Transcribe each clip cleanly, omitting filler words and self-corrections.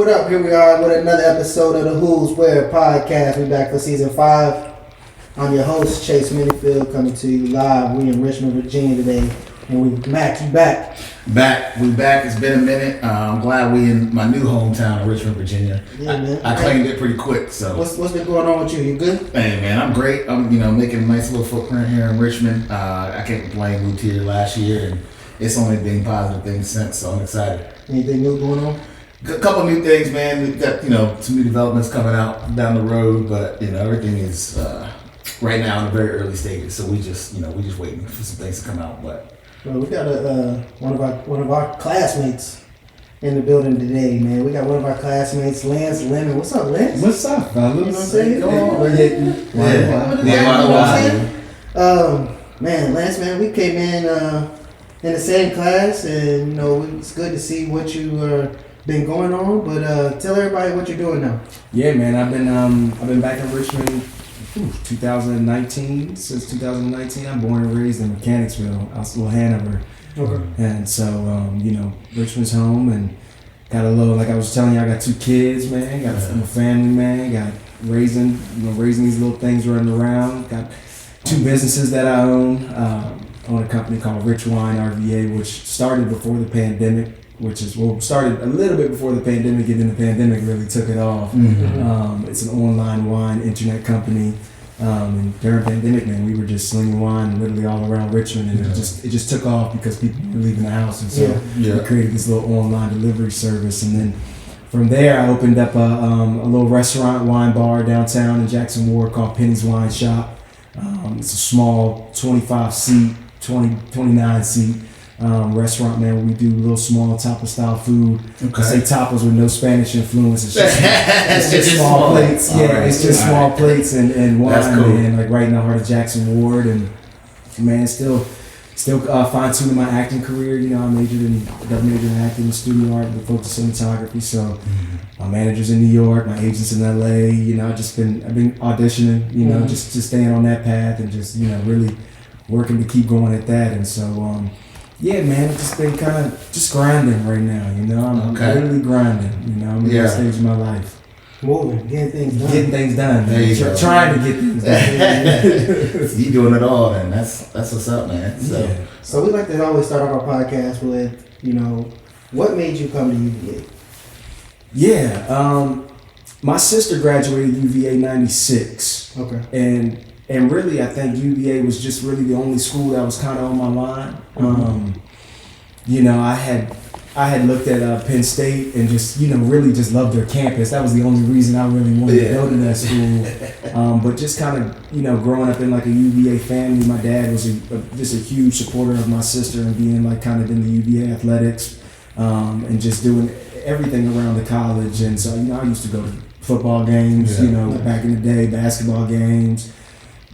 What up? Here we are with another episode of the Hooswhere podcast. We're back for season 5. I'm your host, Chase Minnifield, coming to you live. We in Richmond, Virginia today. And we Mac, you back. We back. It's been a minute. I'm glad we in my new hometown of Richmond, Virginia. Yeah, man. I claimed it pretty quick. So what's been going on with you? You good? Hey man, I'm great. I'm making a nice little footprint here in Richmond. I can't complain. Moved here last year and it's only been positive things since. So I'm excited. Anything new going on? A couple new things, man. We've got some new developments coming out down the road, but everything is right now in the very early stages. So we just waiting for some things to come out, but. Well, we got one of our classmates in the building today, man. We got one of our classmates, Lance Lemon. What's up, Lance? What's up, fellas? You know what I'm saying? Man, Lance, man, we came in the same class, and it's good to see what you been going on. But tell everybody what you're doing now. Yeah, man, I've been back in Richmond. 2019. Since 2019, I'm born and raised in Mechanicsville, Little Hanover. Okay. And so, Richmond's home, and got a little, like I was telling you, I got 2 kids, man. I'm a family man. Got raising these little things running around. Got 2 businesses that I own. Own a company called Rich Wine RVA, which started before the pandemic. Started a little bit before the pandemic, and then the pandemic really took it off. Mm-hmm. It's an online wine internet company. And during the pandemic, man, we were just slinging wine literally all around Richmond, and it just took off because people were leaving the house, and so we created this little online delivery service. And then from there, I opened up a little restaurant, wine bar downtown in Jackson Ward called Penny's Wine Shop. It's a small 25-seat, 29-seat. Restaurant, man, where we do little small tapas style food. Okay. I say tapas with no Spanish influence. It's just small plates. It's just small plates and wine. That's cool. And like right in the heart of Jackson Ward, and man, still fine tuning my acting career. I majored in acting and studio art with focus on cinematography. So my manager's in New York, my agent's in LA. I've been auditioning. Just staying on that path and just really working to keep going at that. And so. Yeah, man, I've just been kind of just grinding right now, I'm literally grinding, I'm in this stage of my life. Moving, getting things done. There you go. Trying to get things done. You doing it all, then. That's what's up, man. So we like to always start off our podcast with, what made you come to UVA? Yeah, my sister graduated UVA 96. Okay. And really, I think UVA was just really the only school that was kind of on my line. I had looked at Penn State and just, really just loved their campus. That was the only reason I really wanted to go to that school. But just kind of, growing up in like a UVA family, my dad was just a huge supporter of my sister and being like kind of in the UVA athletics and just doing everything around the college. And so, I used to go to football games, back in the day, basketball games.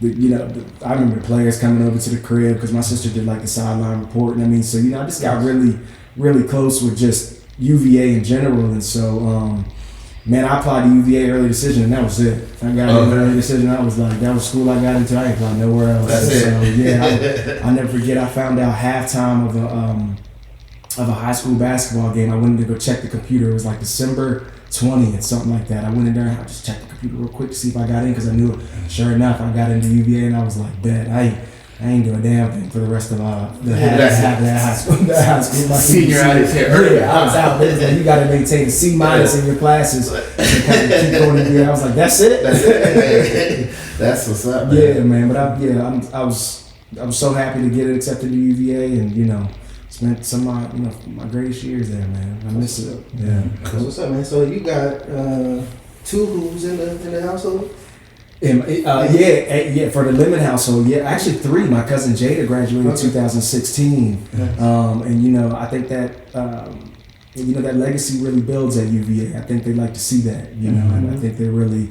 I remember the players coming over to the crib because my sister did like the sideline reporting. I just got really, really close with just UVA in general. And so, man, I applied to UVA early decision, and that was it. I got an early decision. I was like, that was school I got into. I ain't applied nowhere else. That's it. So, yeah, I'll never forget. I found out halftime of a high school basketball game. I went in to go check the computer. It was like December 20th, something like that. I went in there and I just checked the computer real quick to see if I got in because I knew it. Sure enough, I got into UVA and I was like, bet I ain't doing a damn thing for the rest of half of that high school. Senior out of here. Yeah, I was out. They was like, you got to maintain a C- in your classes and kind of keep going to UVA. I was like, that's it. That's what's up, man. Yeah, man. But I was so happy to get accepted to UVA and spent some of my greatest years there, man. I miss it. Yeah. Cool. What's up, man? So you got 2 who's in the household? For the Lemon household, actually 3. My cousin Jada graduated in 2016, and I think that that legacy really builds at UVA. I think they like to see that, and I think they really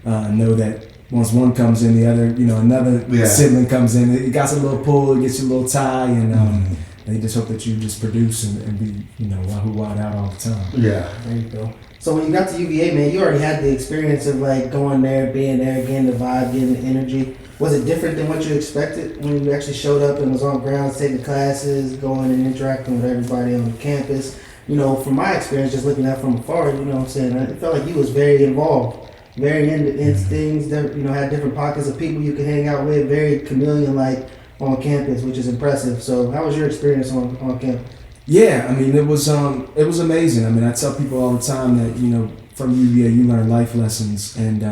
know that once one comes in, the other, another sibling comes in. It got a little pull, it gets you a little tie, and they just hope that you just produce and be, wahoo wide out all the time. Yeah. There you go. So when you got to UVA, man, you already had the experience of like going there, being there, getting the vibe, getting the energy. Was it different than what you expected when you actually showed up and was on grounds, taking classes, going and interacting with everybody on the campus? from my experience, just looking at it from afar, what I'm saying, I felt like you was very involved, very in things that, had different pockets of people you could hang out with, very chameleon-like on campus, which is impressive. So how was your experience on campus? Yeah, I mean, it was amazing. I mean, I tell people all the time that, from UVA, you learn life lessons, and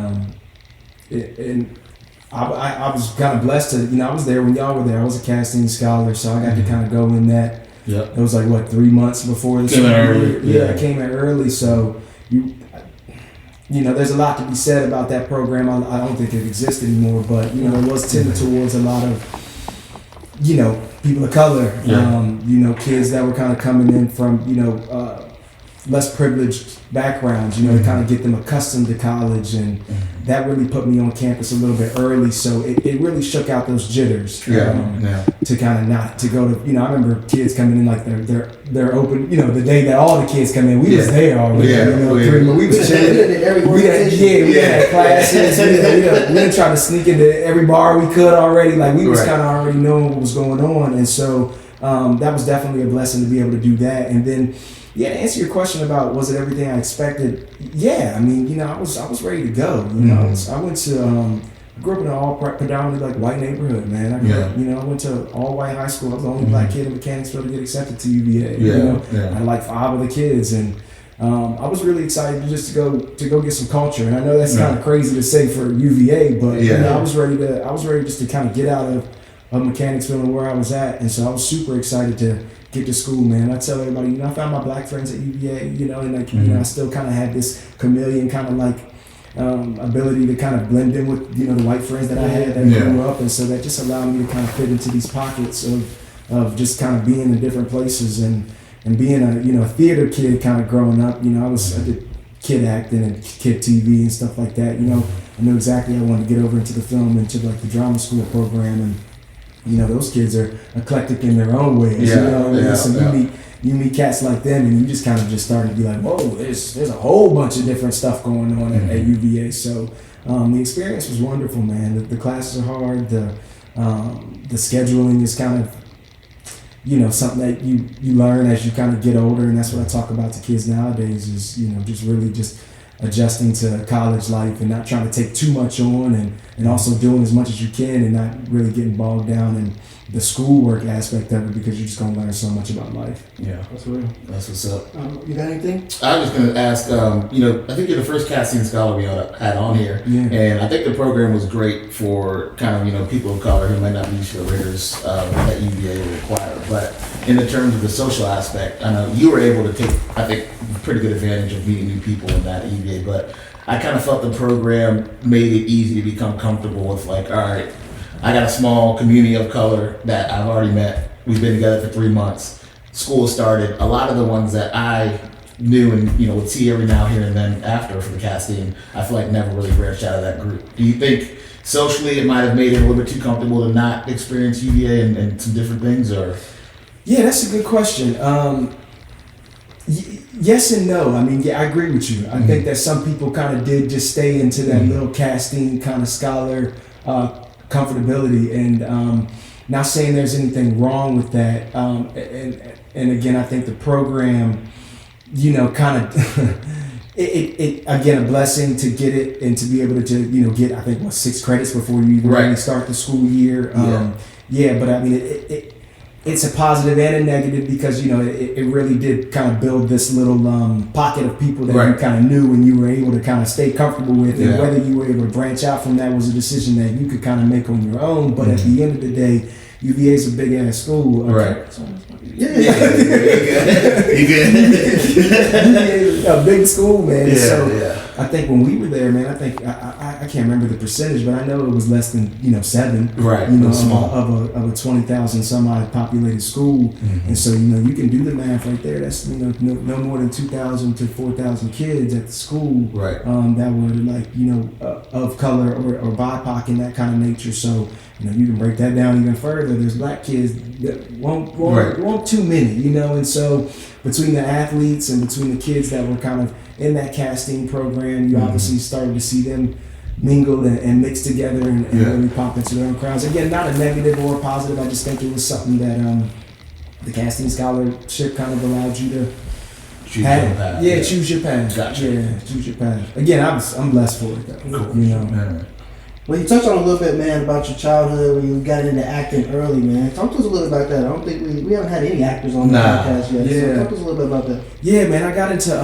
I was kind of blessed to, I was there when y'all were there. I was a casting scholar, so I got to kind of go in that. Yep. It was like, 3 months before the came in early. Yeah, I came in early, so there's a lot to be said about that program. I don't think it exists anymore, but, it was tended towards a lot of, people of color, kids that were kind of coming in from, less privileged backgrounds, to kind of get them accustomed to college, and that really put me on campus a little bit early, so it really shook out those jitters to kind of not to go to, I remember kids coming in like they're open, the day that all the kids come in, we was there already, we was chilling, we had classes, we didn't try to sneak into every bar we could already, like we was kind of already knowing what was going on, and so that was definitely a blessing to be able to do that. And then to answer your question about was it everything I expected? Yeah, I mean, I was ready to go. I went to I grew up in an all predominantly like white neighborhood, man. I went to all white high school. I was the only black kid in Mechanicsville to get accepted to UVA. I had like 5 other kids, and I was really excited just to go get some culture. And I know that's kind of crazy to say for UVA, but I was ready just to kind of get out of Mechanicsville and where I was at, and so I was super excited to get to school, man. I tell everybody, I found my black friends at UVA, and I still kind of had this chameleon kind of like ability to kind of blend in with, the white friends that I had that grew up, and so that just allowed me to kind of fit into these pockets of just kind of being in different places and being a theater kid kind of growing up. I did kid acting and kid TV and stuff like that. I knew exactly I wanted to get over into the film, into like the drama school program, and those kids are eclectic in their own ways. You meet cats like them, and you just kind of just start to be like, whoa, there's a whole bunch of different stuff going on at UVA. So the experience was wonderful, man. The classes are hard. The scheduling is kind of something that you learn as you kind of get older, and that's what I talk about to kids nowadays is just really just adjusting to college life and not trying to take too much on, and also doing as much as you can and not really getting bogged down in the schoolwork aspect of it, because you're just going to learn so much about life. Yeah, that's real. That's what's up. You got anything? I was going to ask, I think you're the first casting scholar we had on here, and I think the program was great for kind of, people of color who might not be used to the rigors that UVA would require, but in the terms of the social aspect, I know you were able to take, I think, pretty good advantage of meeting new people in that UVA, but I kind of felt the program made it easy to become comfortable with, like, all right, I got a small community of color that I've already met. We've been together for 3 months. School started. A lot of the ones that I knew and would see every now, here, and then after for the casting, I feel like never really branched out of that group. Do you think socially it might have made it a little bit too comfortable to not experience UVA and some different things, or? Yeah, that's a good question. Yes and no. I mean, I agree with you. I think that some people kind of did just stay into that little casting kind of scholar comfortability, and not saying there's anything wrong with that. And again, I think the program, kind of it again, a blessing to get it and to be able to get, I think, 6 credits before you even really start the school year. But I mean, it's a positive and a negative, because it really did kind of build this little pocket of people that you kind of knew and you were able to kind of stay comfortable with, and whether you were able to branch out from that was a decision that you could kind of make on your own. But at the end of the day, UVA is a big ass school. Right. You good? A big school, man. Yeah, I think when we were there, man, I can't remember the percentage, but I know it was less than 7. Right. Small of a 20,000 some odd populated school, and so you can do the math right there. That's no more than 2,000 to 4,000 kids at the school. Right. That were like of color or BIPOC in that kind of nature. So you can break that down even further. There's black kids that won't too many, and so between the athletes and between the kids that were kind of in that casting program, you obviously started to see them mingle and mix together and really pop into their own crowds. Again, not a negative or a positive. I just think it was something that the casting scholarship kind of allowed you to Choose your path. Yeah, choose your path. Gotcha. Yeah, choose your path. Again, I'm blessed for it though. Cool. You know. Yeah. Well, you touched on a little bit, man, about your childhood when you got into acting early, man. Talk to us a little about that. I don't think we haven't had any actors on the podcast yet. Yeah. So talk to us a little bit about that. Yeah, man, I got into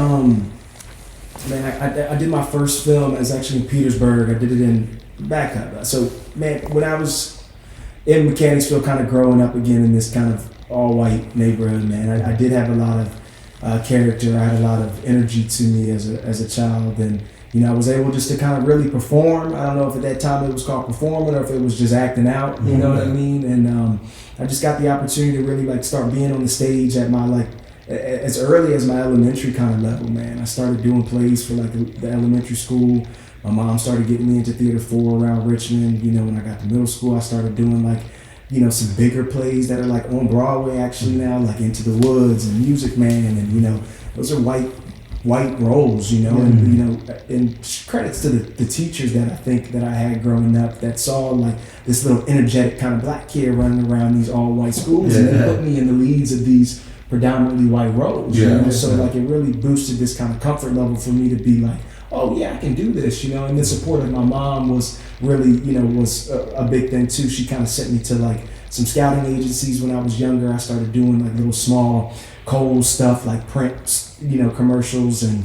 I did my first film as actually in Petersburg. I did it in backup. So, man, when I was in Mechanicsville, kind of growing up again in this kind of all-white neighborhood, man, I did have a lot of character. I had a lot of energy to me as a child, and you know, I was able just to kind of really perform. I don't know if at that time it was called performing or if it was just acting out. You know what I mean? And I just got the opportunity to really like start being on the stage at my like as early as my elementary kind of level, man. I started doing plays for like the elementary school. My mom started getting me into Theater 4 around Richmond. You know, when I got to middle school, I started doing like, you know, some bigger plays that are like on Broadway actually now, like Into the Woods and Music Man, and you know, those are white roles, you know, and you know, and credits to the teachers that I think that I had growing up that saw like this little energetic kind of black kid running around these all white schools, and they put me in the leads of these predominantly white roles, you know, so like it really boosted this kind of comfort level for me to be like, oh yeah, I can do this, you know, and the support of my mom was really, you know, was a big thing too. She kind of sent me to like some scouting agencies when I was younger. I started doing like little small Kohl's stuff like print, you know, commercials, and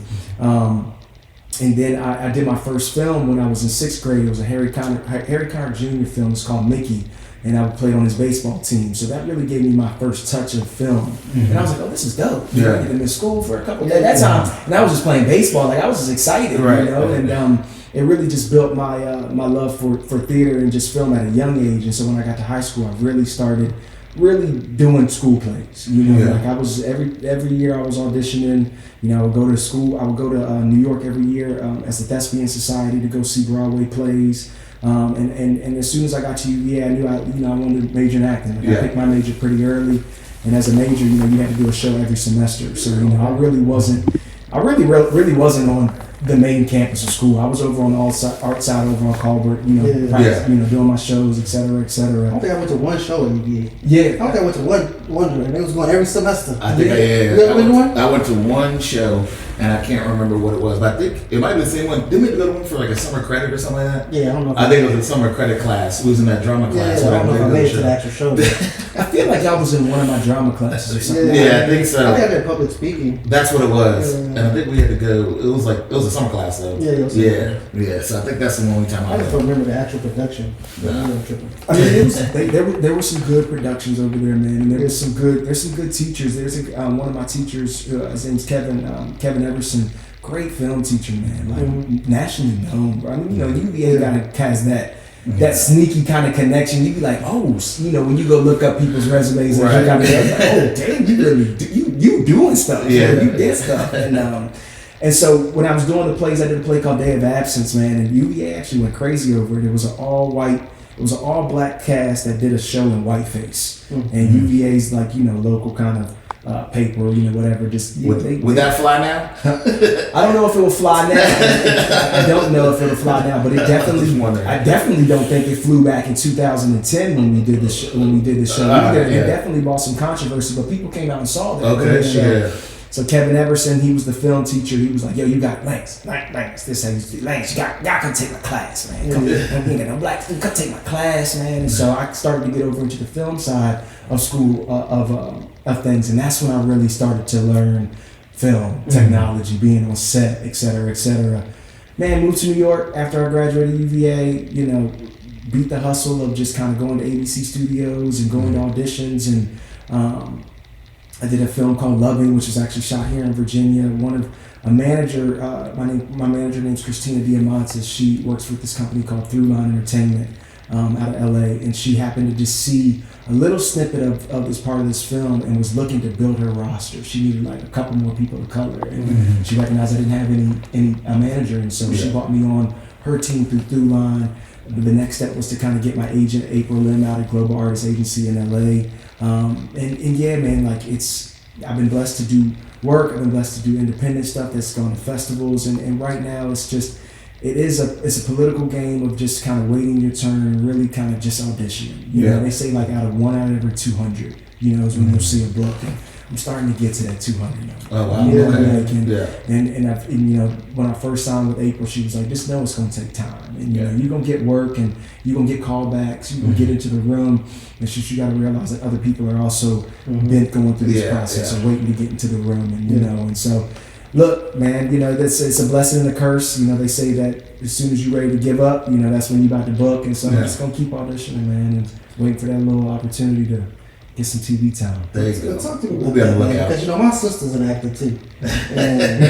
then I did my first film when I was in 6th grade. It was a Harry Connick Jr. film. It's called Mickey, and I played on his baseball team. So that really gave me my first touch of film. And I was like, oh, this is dope. You know, I've been in school for a couple of days. That's how, and I was just playing baseball. Like I was just excited, you know, and it really just built my my love for theater and just film at a young age. And so when I got to high school, I really started doing school plays. You know, like I was every year I was auditioning. You know, I would go to school. I would go to New York every year as the Thespian Society to go see Broadway plays. And as soon as I got to UVA, I knew I wanted to major in acting. Like I picked my major pretty early, and as a major, you know, you had to do a show every semester. So you know, I really wasn't on the main campus of school. I was over on the art side over on Colbert, you know, you know, doing my shows, et cetera, et cetera. I don't think I went to one show at UVA. Yeah. I don't think I went to one, and it was going every semester. I think I went to one show, and I can't remember what it was, but I think it might be the same one. Didn't we go to one for like a summer credit or something like that? Yeah, I don't know. I think it was a summer credit class. It was in that drama class. Yeah, I don't know if I made it to the actual show. I feel like I was in one of my drama classes or something. Yeah, I think so. I think I did public speaking. That's what it was, and I think we had to go. It was a summer class though. Yeah. So I think that's the only time I just don't remember the actual production. I mean, there were some good productions over there, man, and there's some good teachers. There's one of my teachers, his name's Kevin Everson, great film teacher, man, like nationally known. I mean, you know, UVA has that sneaky kind of connection. You be like, oh, you know, when you go look up people's resumes, and you gotta be like, oh, damn, you really you doing stuff, you did stuff, and so when I was doing the plays, I did a play called Day of Absence, man, and UVA actually went crazy over it. It was an all black cast that did a show in whiteface, and UVA's like, you know, local kind of paper, you know, whatever. Just would that fly now? I don't know if it will fly now. I don't know if it'll fly now, but it definitely. I definitely don't think it flew back in 2010 when we did the show. It definitely brought some controversy, but people came out and saw that. Okay, So Kevin Everson, he was the film teacher. He was like, "Yo, you got Lance. This how you do Lance. You got come take my class, man. Come, you ain't got no black. Come take my class, man." And so I started to get over into the film side of school of things, and that's when I really started to learn film technology, being on set, et cetera, et cetera. Man, moved to New York after I graduated UVA. You know, beat the hustle of just kind of going to ABC studios and going to auditions, and I did a film called Loving, which was actually shot here in Virginia. My manager name's Christina Diamantis. She works with this company called Throughline Entertainment out of LA, and she happened to just see a little snippet of this part of this film and was looking to build her roster. She needed like a couple more people of color, and she recognized I didn't have any manager, and so she brought me on her team through Throughline. The next step was to kind of get my agent April Lim out at Global Artist Agency in LA. And yeah, man, like I've been blessed to do work. I've been blessed to do independent stuff that's going to festivals. And right now it's a political game of just kind of waiting your turn and really kind of just auditioning. You know, they say like out of 1 out of every 200, you know, is when you'll see a book. And I'm starting to get to that 200 number. Oh wow. You know, Okay. like, and you know, when I first signed with April, she was like, "Just know it's gonna take time, and you know, you're gonna get work, and you're gonna get callbacks. You're gonna get into the room, and you got to realize that other people are also been going through this process or waiting to get into the room, and you know, and so." Look, man, you know, it's a blessing and a curse. You know, they say that as soon as you're ready to give up, you know, that's when you're about to book. And so I'm just going to keep auditioning, man, and waiting for that little opportunity to get some TV time. There you go. Talk to me We'll be on the lookout. because, you know, my sister's an actor, too. And,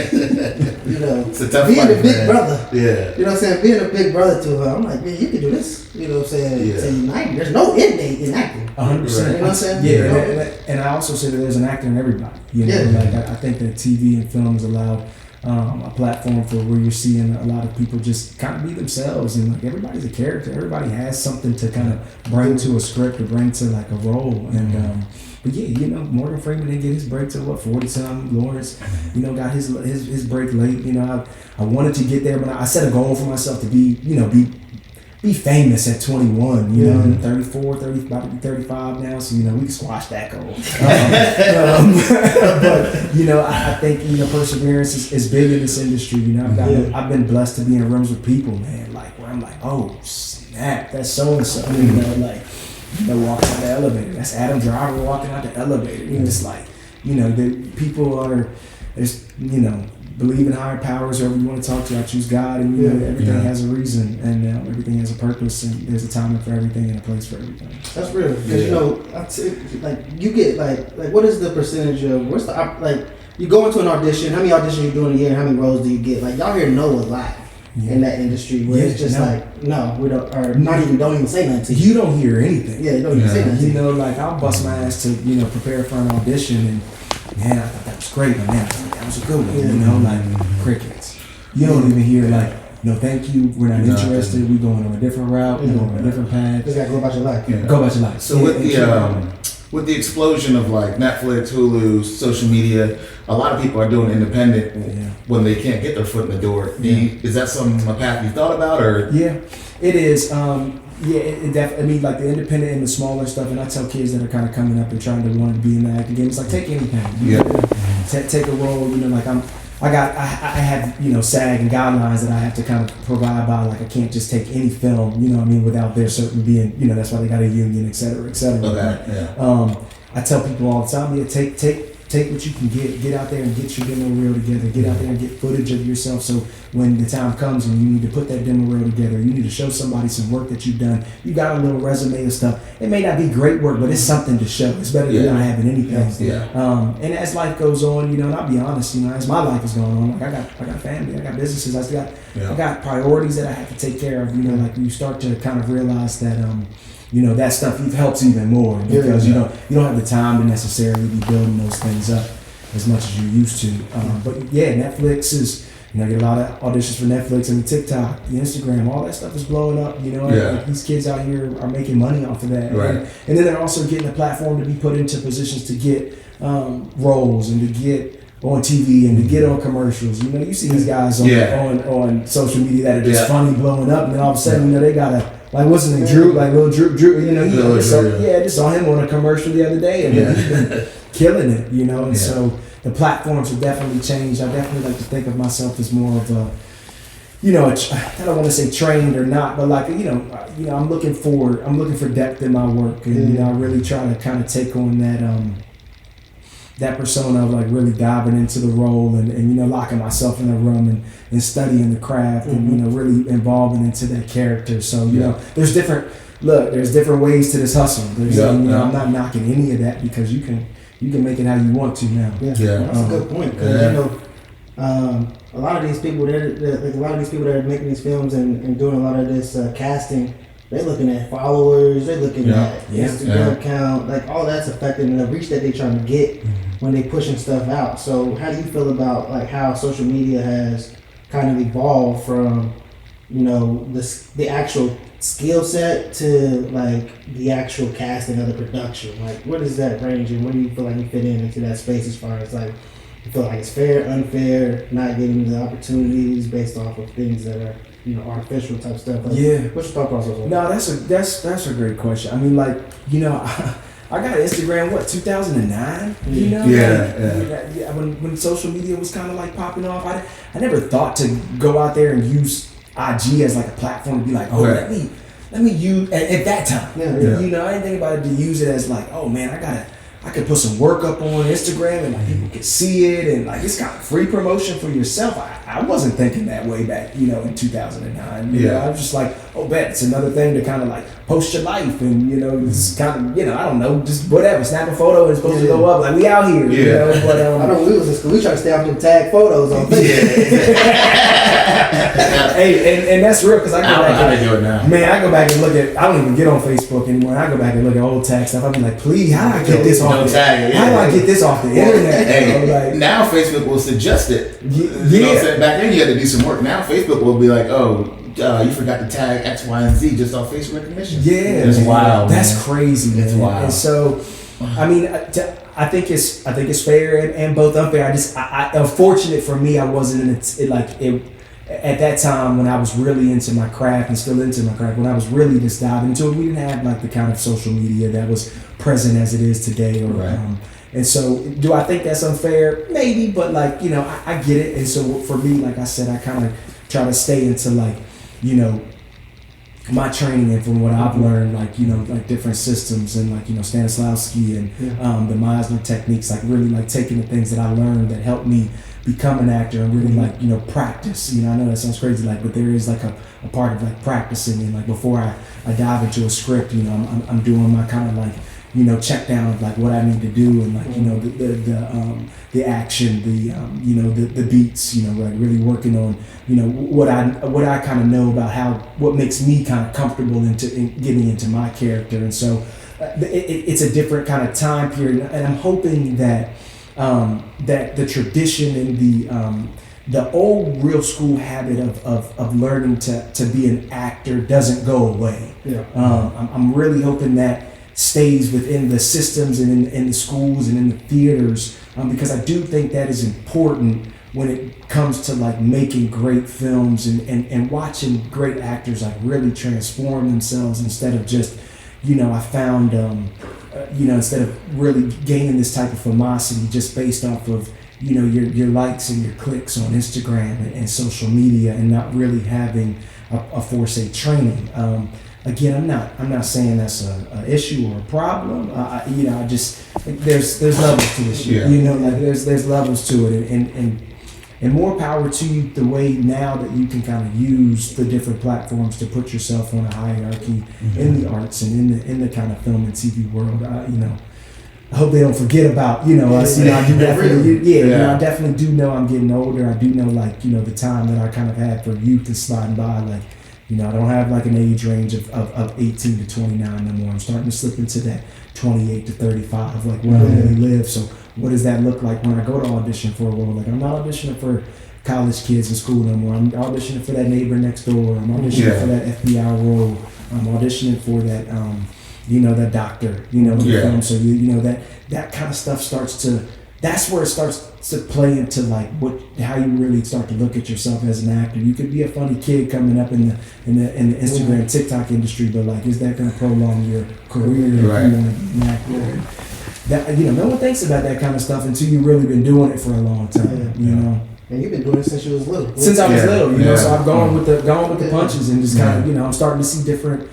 you know, It's a tough being fight, a big man. brother. Yeah. You know what I'm saying? Being a big brother to her, I'm like, man, you can do this. You know what I'm saying? Till you're 90. There's no end date in acting. 100%. You know what I'm saying? Yeah, and I also say that there's an actor in everybody. You know, like I think that TV and film has allowed a platform for where you're seeing a lot of people just kind of be themselves, and like everybody's a character. Everybody has something to kind of bring to a script or bring to like a role. And but yeah, you know, Morgan Freeman didn't get his break till 40-something. Lawrence, you know, got his break late. You know, I wanted to get there, but I set a goal for myself to be famous at 21, you know, and 34, 30, about to be 35 now, so, you know, we can squash that goal. But, you know, I think, you know, perseverance is big in this industry. You know, I've been blessed to be in rooms with people, man, like, where I'm like, oh, snap, that's so-and-so, you know, like, you know, walking out the elevator. That's Adam Driver walking out the elevator. You know, it's like, you know, the people you know, believe in higher powers, whoever you want to talk to. I choose God, and you know, everything has a reason, and everything has a purpose, and there's a timing for everything and a place for everything. That's real. Because you know, like you get like what is the percentage of like you go into an audition? How many auditions you do in a year? How many roles do you get? Like y'all here know a lot in that industry where it's just like no, we don't, or don't even say nothing to you. You don't hear anything. Yeah, you don't even say nothing. You know, like I'll bust my ass to prepare for an audition, and man, I thought that was great, but man, that was a good one. You know, like crickets. You don't even hear like, no, thank you, we're not interested. We're going on a different route. We're going on a different path. Just gotta go about your life. Go about your life. So with the explosion of like Netflix, Hulu, social media, a lot of people are doing independent when they can't get their foot in the door. Is that a path you thought about, or? Yeah, it is. It definitely. I mean, like the independent and the smaller stuff, and I tell kids that are kind of coming up and trying to want to be in the acting game, it's like take anything. Take a role. You know, like I have, you know, SAG and guidelines that I have to kind of provide by. Like I can't just take any film, you know what I mean, without there certain being, you know, that's why they got a union, et cetera, et cetera. Okay. I tell people all the time, take what you can get out there and get your demo reel together, get out there and get footage of yourself, so when the time comes and you need to put that demo reel together, you need to show somebody some work that you've done, you got a little resume and stuff. It may not be great work, but it's something to show. It's better than not having anything. And as life goes on, you know, and I'll be honest, you know, as my life is going on, like I got family, I got businesses, I got priorities that I have to take care of. You know, like you start to kind of realize that you know, that stuff helps even more because you don't have the time to necessarily be building those things up as much as you used to. But yeah, Netflix is, you know, I get a lot of auditions for Netflix and the TikTok, the Instagram, all that stuff is blowing up. You know, like these kids out here are making money off of that, and then they're also getting a platform to be put into positions to get roles and to get on TV and to get on commercials. You know, you see these guys on social media that are just funny blowing up, and then all of a sudden, you know, they got a, like, what's his name, Drew, like little Drew, you know, just saw him on a commercial the other day, and he's been killing it, you know, and so the platforms have definitely changed. I definitely like to think of myself as more of a, you know, I don't want to say trained or not, but like, you know, I'm looking for depth in my work, and you know, I really try to kind of take on that persona of like really diving into the role and you know, locking myself in a room and studying the craft and, you know, really involving into that character. So, you know, there's different ways to this hustle. There's, you know, I'm not knocking any of that because you can make it how you want to now. That's a good point. Because, you know, a lot of these people that are making these films and doing a lot of this casting, they're looking at followers, they're looking at Instagram account, like all that's affecting the reach that they're trying to get when they pushing stuff out. So how do you feel about like how social media has kind of evolved from, you know, the actual skill set to like the actual casting of the production? Like what is that range, and where do you feel like you fit into that space as far as like you feel like it's fair, unfair, not getting the opportunities based off of things that are, you know, artificial type stuff? Like, what's your thought process on that? No, that's a great question. I mean, like, you know, I got Instagram, 2009? You know? Yeah. When social media was kind of like popping off, I never thought to go out there and use IG as like a platform to be like, let me use, at that time. You know, I didn't think about it to use it as like, oh man, I could put some work up on Instagram and like people could see it and like it's got free promotion for yourself. I wasn't thinking that way back, you know, in 2009. You know, I was just like, it's another thing to kind of like post your life and, you know, just kind of, you know, I don't know, just whatever, snap a photo and it's supposed to go up. Like we out here, you know. But I know we was in school. We try to stay off them tag photos on Facebook. Hey, and that's real because I go back and do it now. Man, I go back and look at. I don't even get on Facebook anymore. I go back and look at old tag stuff. I be like, please, how do I get this off? How do I get this off the internet? Hey, now Facebook will suggest it. You know what I'm saying? Back then you had to do some work. Now Facebook will be like, you forgot to tag X, Y, and Z just off face recognition. Yeah, it's wild. That's crazy. It's wild. And so, I mean, I think it's fair and both unfair. Unfortunate for me, I wasn't at that time when I was really into my craft and still into my craft. When I was really just diving into it, we didn't have like the kind of social media that was present as it is today. And so, do I think that's unfair? Maybe, but like, you know, I get it. And so for me, like I said, I kind of try to stay into like, you know, my training and from what I've learned, like, you know, like different systems and like, you know, Stanislavski and the Meisner techniques, like really like taking the things that I learned that helped me become an actor and really like, you know, practice. You know, I know that sounds crazy, like, but there is like a part of like practicing and like before I dive into a script, you know, I'm doing my kind of like, you know, check down of like what I need to do and like, you know, the action, you know, the beats, you know, like really working on, you know, what I kind of know about what makes me kind of comfortable in getting into my character. And so it's a different kind of time period. And I'm hoping that that the tradition and the old real school habit of learning to be an actor doesn't go away. I'm really hoping that stays within the systems and in the schools and in the theaters, because I do think that is important when it comes to like making great films and watching great actors like really transform themselves instead of just, you know, I found, you know, instead of really gaining this type of famosity just based off of, you know, your likes and your clicks on Instagram and social media and not really having a forte training. Again, I'm not saying that's a issue or a problem. You know, I just think there's levels to this shit. You know, like there's levels to it, and more power to you the way now that you can kind of use the different platforms to put yourself on a hierarchy in the arts and in the kind of film and TV world. You know, I hope they don't forget about, you know, us. You know, I do definitely, you know, I definitely do know I'm getting older. I do know, like, you know, the time that I kind of had for youth is sliding by, like. You know, I don't have like an age range of 18 to 29 no more. I'm starting to slip into that 28 to 35, like where I really live. So what does that look like when I go to audition for a role? Like I'm not auditioning for college kids in school no more. I'm auditioning for that neighbor next door. I'm auditioning for that FBI role. I'm auditioning for that, you know, that doctor, you know, in the film. So, you know, that kind of stuff starts to, that's where it starts to play into like how you really start to look at yourself as an actor. You could be a funny kid coming up in the Instagram, TikTok industry, but like, is that going to prolong your career if you want to be an actor? That, you know, no one thinks about that kind of stuff until you've really been doing it for a long time. You know. And you've been doing it since you was little. Since I was little, you know. So I've gone with the punches and just kind of, you know, I'm starting to see different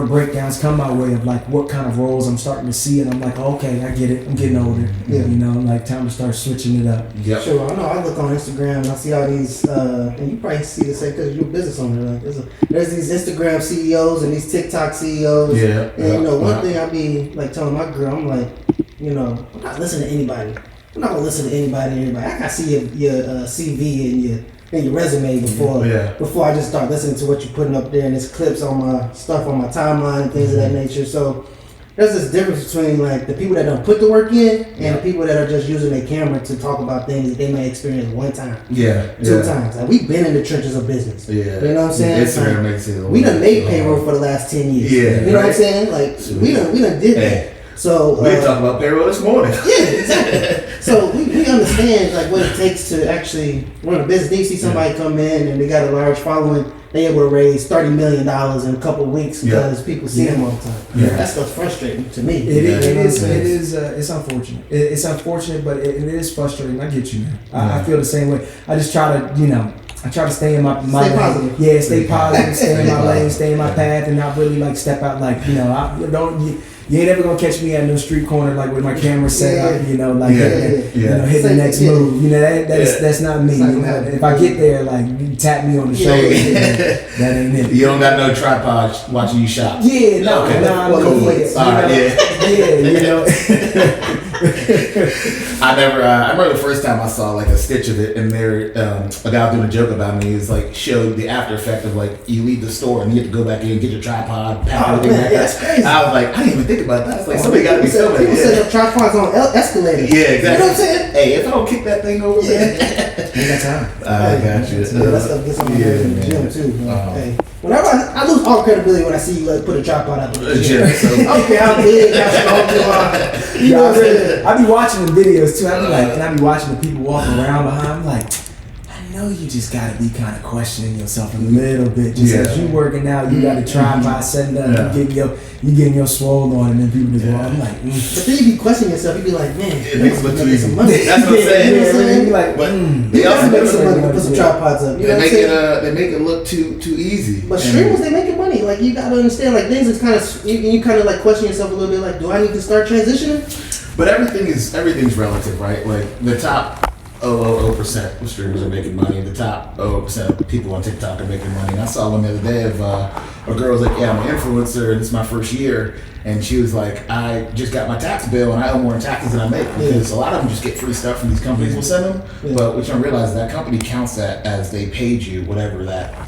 breakdowns come my way of like what kind of roles I'm starting to see, and I'm like, okay, I get it. I'm getting older. You know, like time to start switching it up. Sure, I know. I look on Instagram and I see all these, and you probably see the same because you're a business owner. Like there's these Instagram CEOs and these TikTok CEOs. And you know, one thing I be like telling my girl, I'm like, you know, I'm not listening to anybody. I'm not gonna listen to anybody. I gotta see your CV and your resume before I just start listening to what you're putting up there, and there's clips on my stuff on my timeline and things of that nature. So there's this difference between like the people that don't put the work in and the people that are just using their camera to talk about things that they may experience one time, two times. Like we've been in the trenches of business. You know what I'm saying? Instagram makes it. We done made payroll for the last 10 years. You know what I'm saying? Like we done did that. So we talked about payroll this morning. Exactly. So we understand understand like what it takes to actually run a business. Then you see somebody come in and they got a large following, they able to raise $30 million in a couple of weeks because people see them all the time. That stuff's frustrating to me. It is. It's unfortunate. It's unfortunate, but it is frustrating. I get you, man. I feel the same way. I just try to, I try to stay in my stay lane. positive. Yeah, stay positive, stay in my lane, stay in my path, and not really like step out like you ain't ever gonna catch me at no street corner like with my camera set up, hit the next move. That's not me. If I get there, like you tap me on the shoulder, that ain't it. You don't got no tripod watching you shop. Yeah, no, I remember the first time I saw like a stitch of it, and there a guy doing a joke about me is like showed the after effect of like you leave the store and you have to go back in and get your tripod, everything back up. I was like, I didn't even think about that. It's like somebody got to be filming. People set up tripods on escalators. Yeah, exactly. You know what I'm saying? Hey, if I don't kick that thing over, ain't got time. I got you. That stuff gets on my nerves in the gym too. Hey, whenever I lose all credibility when I see you like put a tripod out the gym. I don't care how big, how strong you are. I be watching the videos too. I be watching the people walking around behind. I'm like, I know you just gotta be kind of questioning yourself a little bit. Just as you working out, you got a tripod setting up, you getting your swole on, and then people just walk. I'm like, But then you be questioning yourself. You be like, man, it makes it look too easy. That's what I'm saying. You like, but they also make some money to put some tripods up. You know what I'm saying? They make it look too easy. But streamers, they making money. Like you gotta understand, like things is kind of you kind of like question yourself a little bit. Like, do I need to start transitioning? But everything's relative, right? Like the top 0.00% of streamers are making money. The top 0% of people on TikTok are making money. And I saw one the other day of a girl was like, yeah, I'm an influencer and it's my first year. And she was like, I just got my tax bill and I owe more in taxes than I make. Because a lot of them just get free stuff from these companies will send them. But what you don't realize is that company counts that as they paid you, whatever that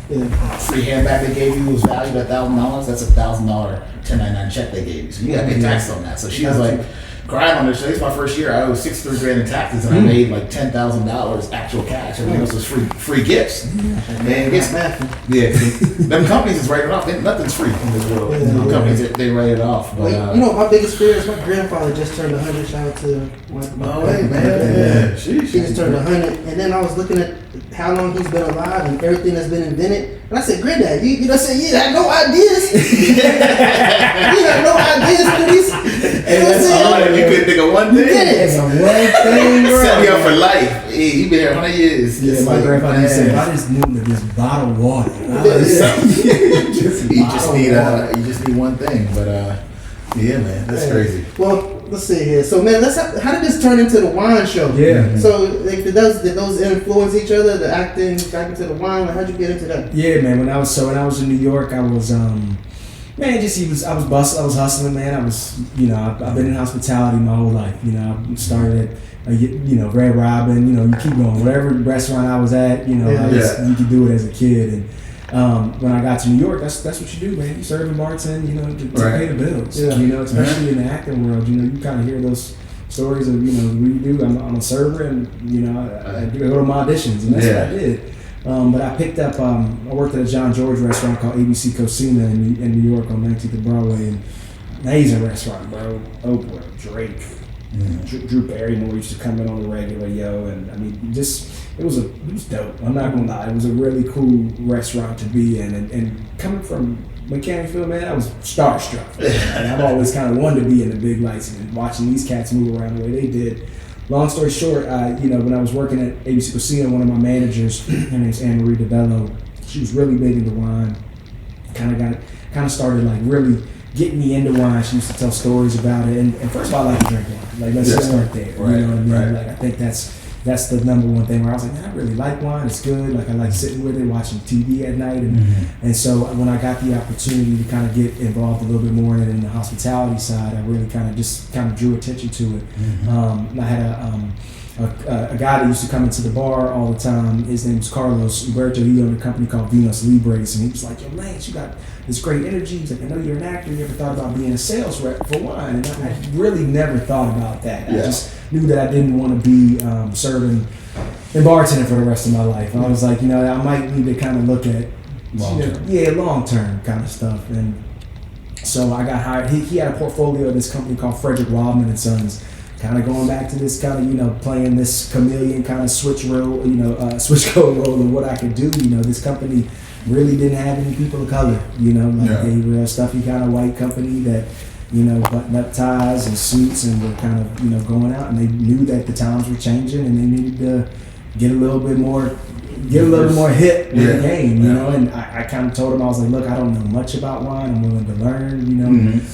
free handbag they gave you was valued at $1,000. That's $1,000 1099 check they gave you. So you got to pay tax on that. So she was like, crying on this. So it's my first year. I owe $63,000 in taxes, and I made like $10,000 actual cash. Everything else was free gifts. And it's them companies is writing off. Nothing's free in this world. Companies they write it off. But, my biggest fear is my grandfather just turned 100. Shout out to man. He just turned 100, and then I was looking at how long he's been alive and everything that's been invented. And I said, Granddad, you know, say, I had no ideas. You had no ideas for this. And that's all. You couldn't think of one thing. It's a one thing. Set me up for life. Hey, he been here 100 years. Yeah, my grandfather said, I just knew that this bottled water. You just need one thing. But yeah, man, that's crazy. Well, let's see here. So, man, how did this turn into the wine show? Yeah. So, like, did those influence each other? The acting, back into the wine. Like, how'd you get into that? Yeah, man. When I was in New York, I was man, I was hustling, man. I've been in hospitality my whole life. I started at Red Robin. You keep going. Whatever restaurant I was at, you could do it as a kid. And when I got to New York, that's what you do, man. You serve and bartend, to pay the bills. Yeah. Especially in the acting world, you kind of hear those stories of what you do. I'm a server, and I go to my auditions, and that's what I did. But I picked up, I worked at a John George restaurant called ABC Cocina in New York on 19th and Broadway, and amazing restaurant, bro. Oprah, Drake, Drew Barrymore used to come in on the regular, and I mean, it was dope. I'm not gonna lie, it was a really cool restaurant to be in, and coming from Minnifield, man, I was starstruck. And I've always kind of wanted to be in the big lights and watching these cats move around the way they did. Long story short, when I was working at ABC Cocina, one of my managers, her name's Anne-Marie DeBello, she was really big into wine. Kind of started like really getting me into wine. She used to tell stories about it. And first of all, I like to drink wine. Like, let's just start there. Right, you know what I mean? right. Like, I think that's the number one thing where I was like, man, I really like wine. It's good. Like, I like sitting with it, watching TV at night. And so when I got the opportunity to kind of get involved a little bit more in the hospitality side, I really kind of drew attention to it. I had a guy that used to come into the bar all the time. His name was Carlos Huberto. He owned a company called Venus Libres, and he was like, yo, Lance, you got this great energy. He's like, I know you're an actor. You ever thought about being a sales rep for wine? And I really never thought about that. Yeah. I just knew that I didn't want to be serving and bartending for the rest of my life. And I was like, I might need to kind of look at long-term kind of stuff. And so I got hired. He had a portfolio of this company called Frederick Wildman and Sons. kind of going back to this kind of, playing this chameleon kind of switch code role of what I could do. This company really didn't have any people of color, they were a stuffy kind of white company that, button up ties and suits and were kind of, going out, and they knew that the times were changing and they needed to get a little bit more hit with the game, and I kind of told them, I was like, look, I don't know much about wine. I'm willing to learn,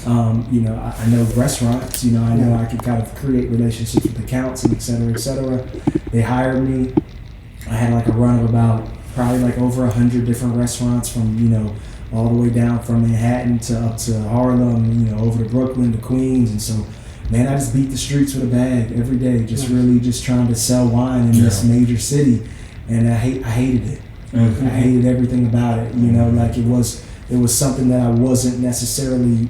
I know restaurants, I know I can kind of create relationships with accounts and et cetera. They hired me. I had like a run of about probably like over 100 different restaurants from, all the way down from Manhattan to up to Harlem, over to Brooklyn to Queens. And so, man, I just beat the streets with a bag every day, really just trying to sell wine in this major city. And I hated it. Mm-hmm. I hated everything about it. Like it was something that I wasn't necessarily,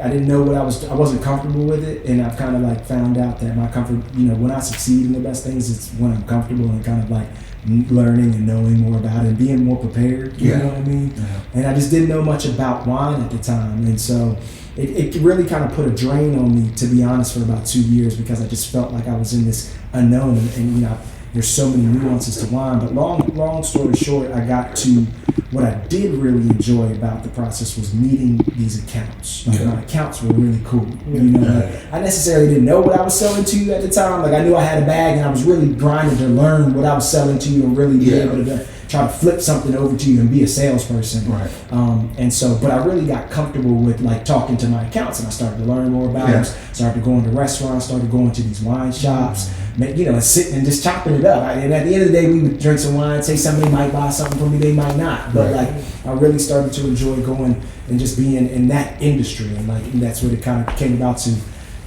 I didn't know what I wasn't comfortable with it. And I've kind of like found out that my comfort, when I succeed in the best things, it's when I'm comfortable and kind of like learning and knowing more about it and being more prepared. You know what I mean? Yeah. And I just didn't know much about wine at the time. And so it really kind of put a drain on me, to be honest, for about 2 years, because I just felt like I was in this unknown and there's so many nuances to wine. But long story short, I got to what I did really enjoy about the process was meeting these accounts. Like my accounts were really cool. I necessarily didn't know what I was selling to you at the time. Like I knew I had a bag, and I was really grinding to learn what I was selling to you and really be able to try to flip something over to you and be a salesperson. Right. But I really got comfortable with like talking to my accounts, and I started to learn more about them. Started going to restaurants, started going to these wine shops. And sitting and just chopping it up. And at the end of the day, we would drink some wine, say somebody might buy something from me, they might not. But like, I really started to enjoy going and just being in that industry. And that's what it kind of came about to.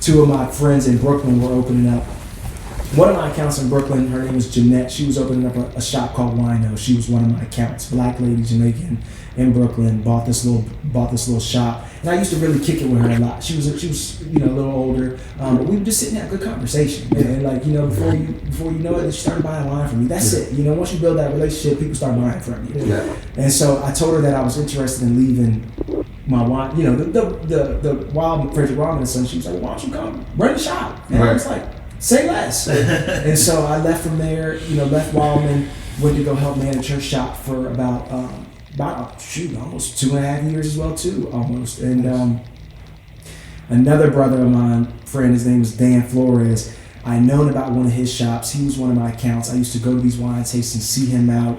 Two of my friends in Brooklyn were opening up. One of my accounts in Brooklyn, her name was Jeanette. She was opening up a shop called Wino. She was one of my accounts. Black lady, Jamaican, in Brooklyn. Bought this little shop, and I used to really kick it with her a lot. She was a little older, but we would just sit and have good conversation. And before you know it, she started buying wine from me. That's it. Once you build that relationship, people start buying from you. Yeah. And so I told her that I was interested in leaving my wine. The Wild Frederick Robin son. She was like, "Why don't you come run the shop?" And I was like, say less. And so I left from there, left Wildman, went to go help manage her shop for about almost 2.5 years as well too, almost. And another brother of mine, friend, his name is Dan Flores. I known about one of his shops. He was one of my accounts. I used to go to these wine tastings, see him out.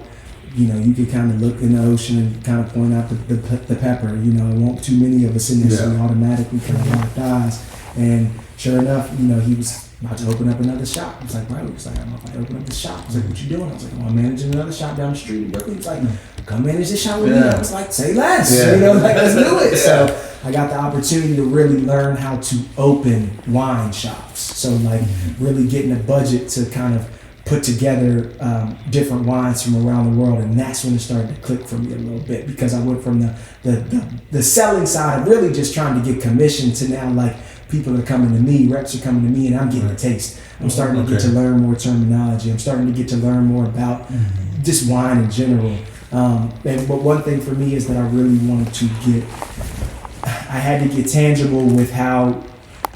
You could kind of look in the ocean and kind of point out the pepper. There weren't too many of us in there, so we automatically kind of locked eyes. And sure enough, he was about to open up another shop. I was like, bro, he's like, I'm about to open up this shop. I was like, what you doing? I was like, I'm managing another shop down the street in Brooklyn. He's like, come manage this shop with me. I was like, say less. Let's do it. So I got the opportunity to really learn how to open wine shops. So really getting a budget to kind of put together different wines from around the world, and that's when it started to click for me a little bit, because I went from the selling side of really just trying to get commission to now like people are coming to me, reps are coming to me, and I'm getting a taste. I'm starting to get to learn more terminology. I'm starting to get to learn more about just wine in general. But one thing for me is that I really wanted to I had to get tangible with how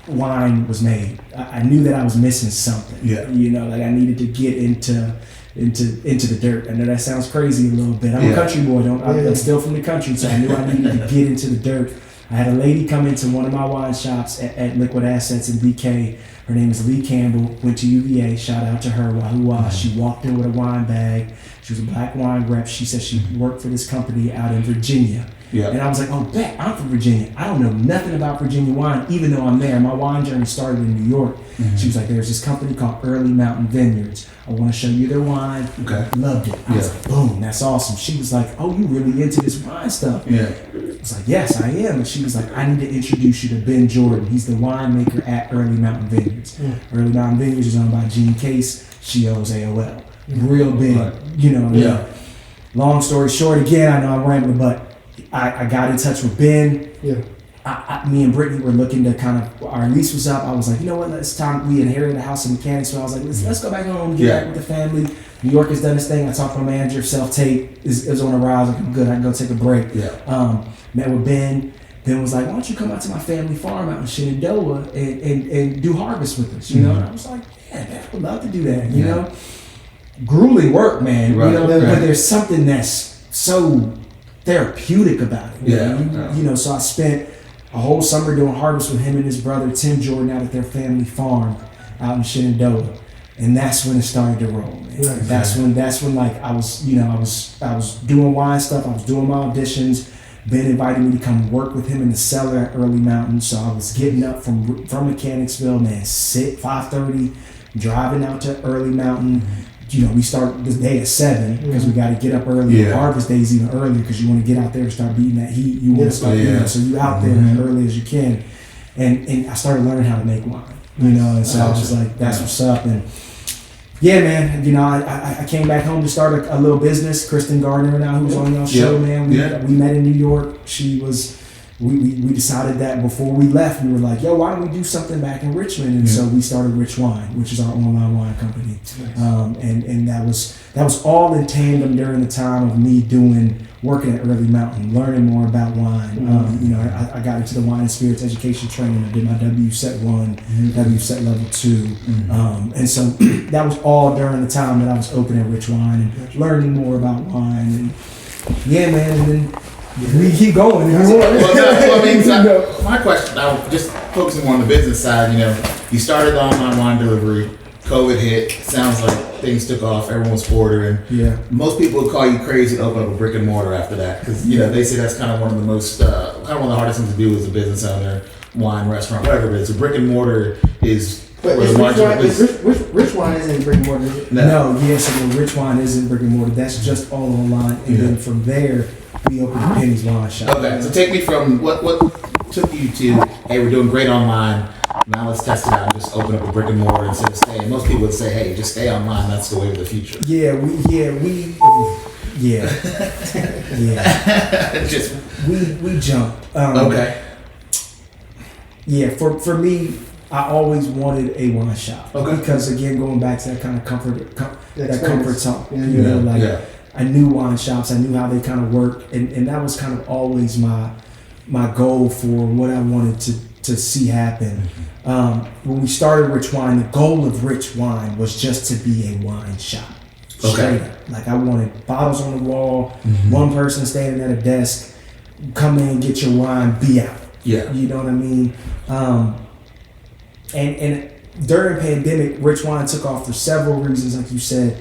wine was made. I knew that I was missing something. I needed to get into the dirt. I know that sounds crazy a little bit. I'm a country boy. I'm still from the country, so I knew I needed to get into the dirt. I had a lady come into one of my wine shops at Liquid Assets in BK. Her name is Lee Campbell, went to UVA, shout out to her, Wahoo. She walked in with a wine bag. She was a black wine rep. She said she worked for this company out in Virginia. And I was like, oh, bet, I'm from Virginia. I don't know nothing about Virginia wine, even though I'm there. My wine journey started in New York. She was like, there's this company called Early Mountain Vineyards. I want to show you their wine. Loved it. I was like, boom, that's awesome. She was like, oh, you really into this wine stuff? I was like, yes, I am. And she was like, I need to introduce you to Ben Jordan. He's the winemaker at Early Mountain Vineyards. Early Mountain Vineyards is owned by Gene Case. She owns AOL. Real big, Long story short, again, I know I'm rambling, but I got in touch with Ben. Me and Brittany were looking to our lease was up. I was like, you know what, it's time. We inherited a house in Mechanics, so I was like, let's go back home, get back with the family. New York has done this thing. I talked to my manager, self-tape is on the rise. Like, I'm good, I can go take a break. Met with Ben. then was like, why don't you come out to my family farm out in Shenandoah and do harvest with us, you know? And I was like, yeah, man, I would love to do that, you know? Grueling work, man, right, you know, right. but there's something that's so therapeutic about it. You know, so I spent a whole summer doing harvest with him and his brother Tim Jordan out at their family farm out in Shenandoah, and that's when it started to roll, man. Right. That's when like I was doing wine stuff, I was doing my auditions. Ben invited me to come work with him in the cellar at Early Mountain, so I was getting up from Mechanicsville, man, 5:30, driving out to Early Mountain. You know, we start this day at 7 because we got to get up early. Yeah. Harvest day is even earlier because you want to get out there and start beating that heat. You want to start, so you out there as early as you can. And I started learning how to make wine, you know, and so I was like, that's what's up. And yeah, man, you know, I came back home to start a little business. Kristen Gardner and I, who was on y'all show, man, we met in New York. She was, we decided that before we left, we were like, yo, why don't we do something back in Richmond? And so we started Rich Wine, which is our online wine company. Nice. And that was all in tandem during the time of me working at Early Mountain, learning more about wine. You know, I got into the wine and spirits education training. I did my WSET 1, WSET level 2. And so that was all during the time that I was opening Rich Wine and learning more about wine. And yeah, man, and then we keep going. My question, now just focusing more on the business side, you know, you started the online wine delivery, COVID hit, sounds like things took off, everyone's ordering. Yeah. Most people would call you crazy to open up a brick and mortar after that, because, you know, they say that's kind of one of the most, kind of one of the hardest things to do as a business owner, wine, restaurant, whatever it is. A brick and mortar is... But Rich Wine isn't brick and mortar, is it? No, so the Rich Wine isn't brick and mortar. That's just all online. And then from there, we opened the Penny's Wine Shop. Okay, so take me from what took you to, hey, we're doing great online, now let's test it out and just open up a brick and mortar instead of staying. Most people would say, hey, just stay online, that's the way of the future. We jumped. Okay. Yeah, for me, I always wanted a wine shop. Okay. Because again, going back to that kind of comfort talk, you know, like I knew wine shops, I knew how they kind of work, and that was kind of always my goal for what I wanted to see happen. When we started Rich Wine, the goal of Rich Wine was just to be a wine shop. Straight up. Like I wanted bottles on the wall, one person standing at a desk, come in, get your wine, be out. Yeah. You know what I mean? And during pandemic, Rich Wine took off for several reasons. Like you said,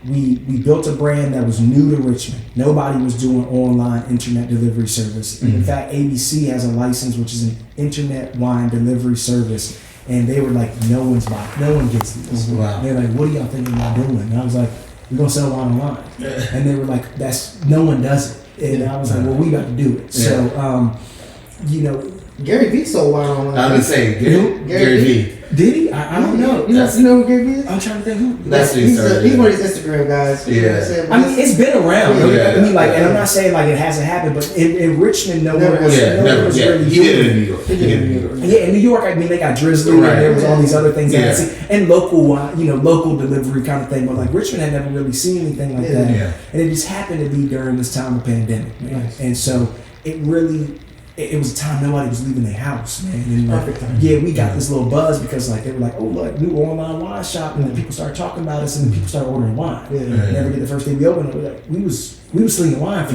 we built a brand that was new to Richmond. Nobody was doing online internet delivery service. And in fact, ABC has a license, which is an internet wine delivery service. And they were like, no one gets this. Wow. They're like, what are y'all thinking about doing? And I was like, we're gonna sell wine online. And they were like, no one does it. And I was like, well, we got to do it. So, you know, Gary Vee sold wine online. I was gonna say Gary Vee. Did he? I don't know. You know who Gary Vee is? I'm trying to think who. He's one of these Instagram guys. Yeah. I mean, it's been around. I mean, like, and I'm not saying like it hasn't happened, but in Richmond, no one was really. He did it in New York. Yeah, in New York, I mean, they got Drizzly, and there was all these other things that I see, and local wine, you know, local delivery kind of thing. But like Richmond had never really seen anything like that, and it just happened to be during this time of pandemic, man. And so it really. It was a time nobody was leaving their house, man. And perfect time. Yeah, we got this little buzz because like they were like, oh look, new online wine shop, and then people started talking about us, and then people started ordering wine. Never get the first day we opened, we was slinging wine for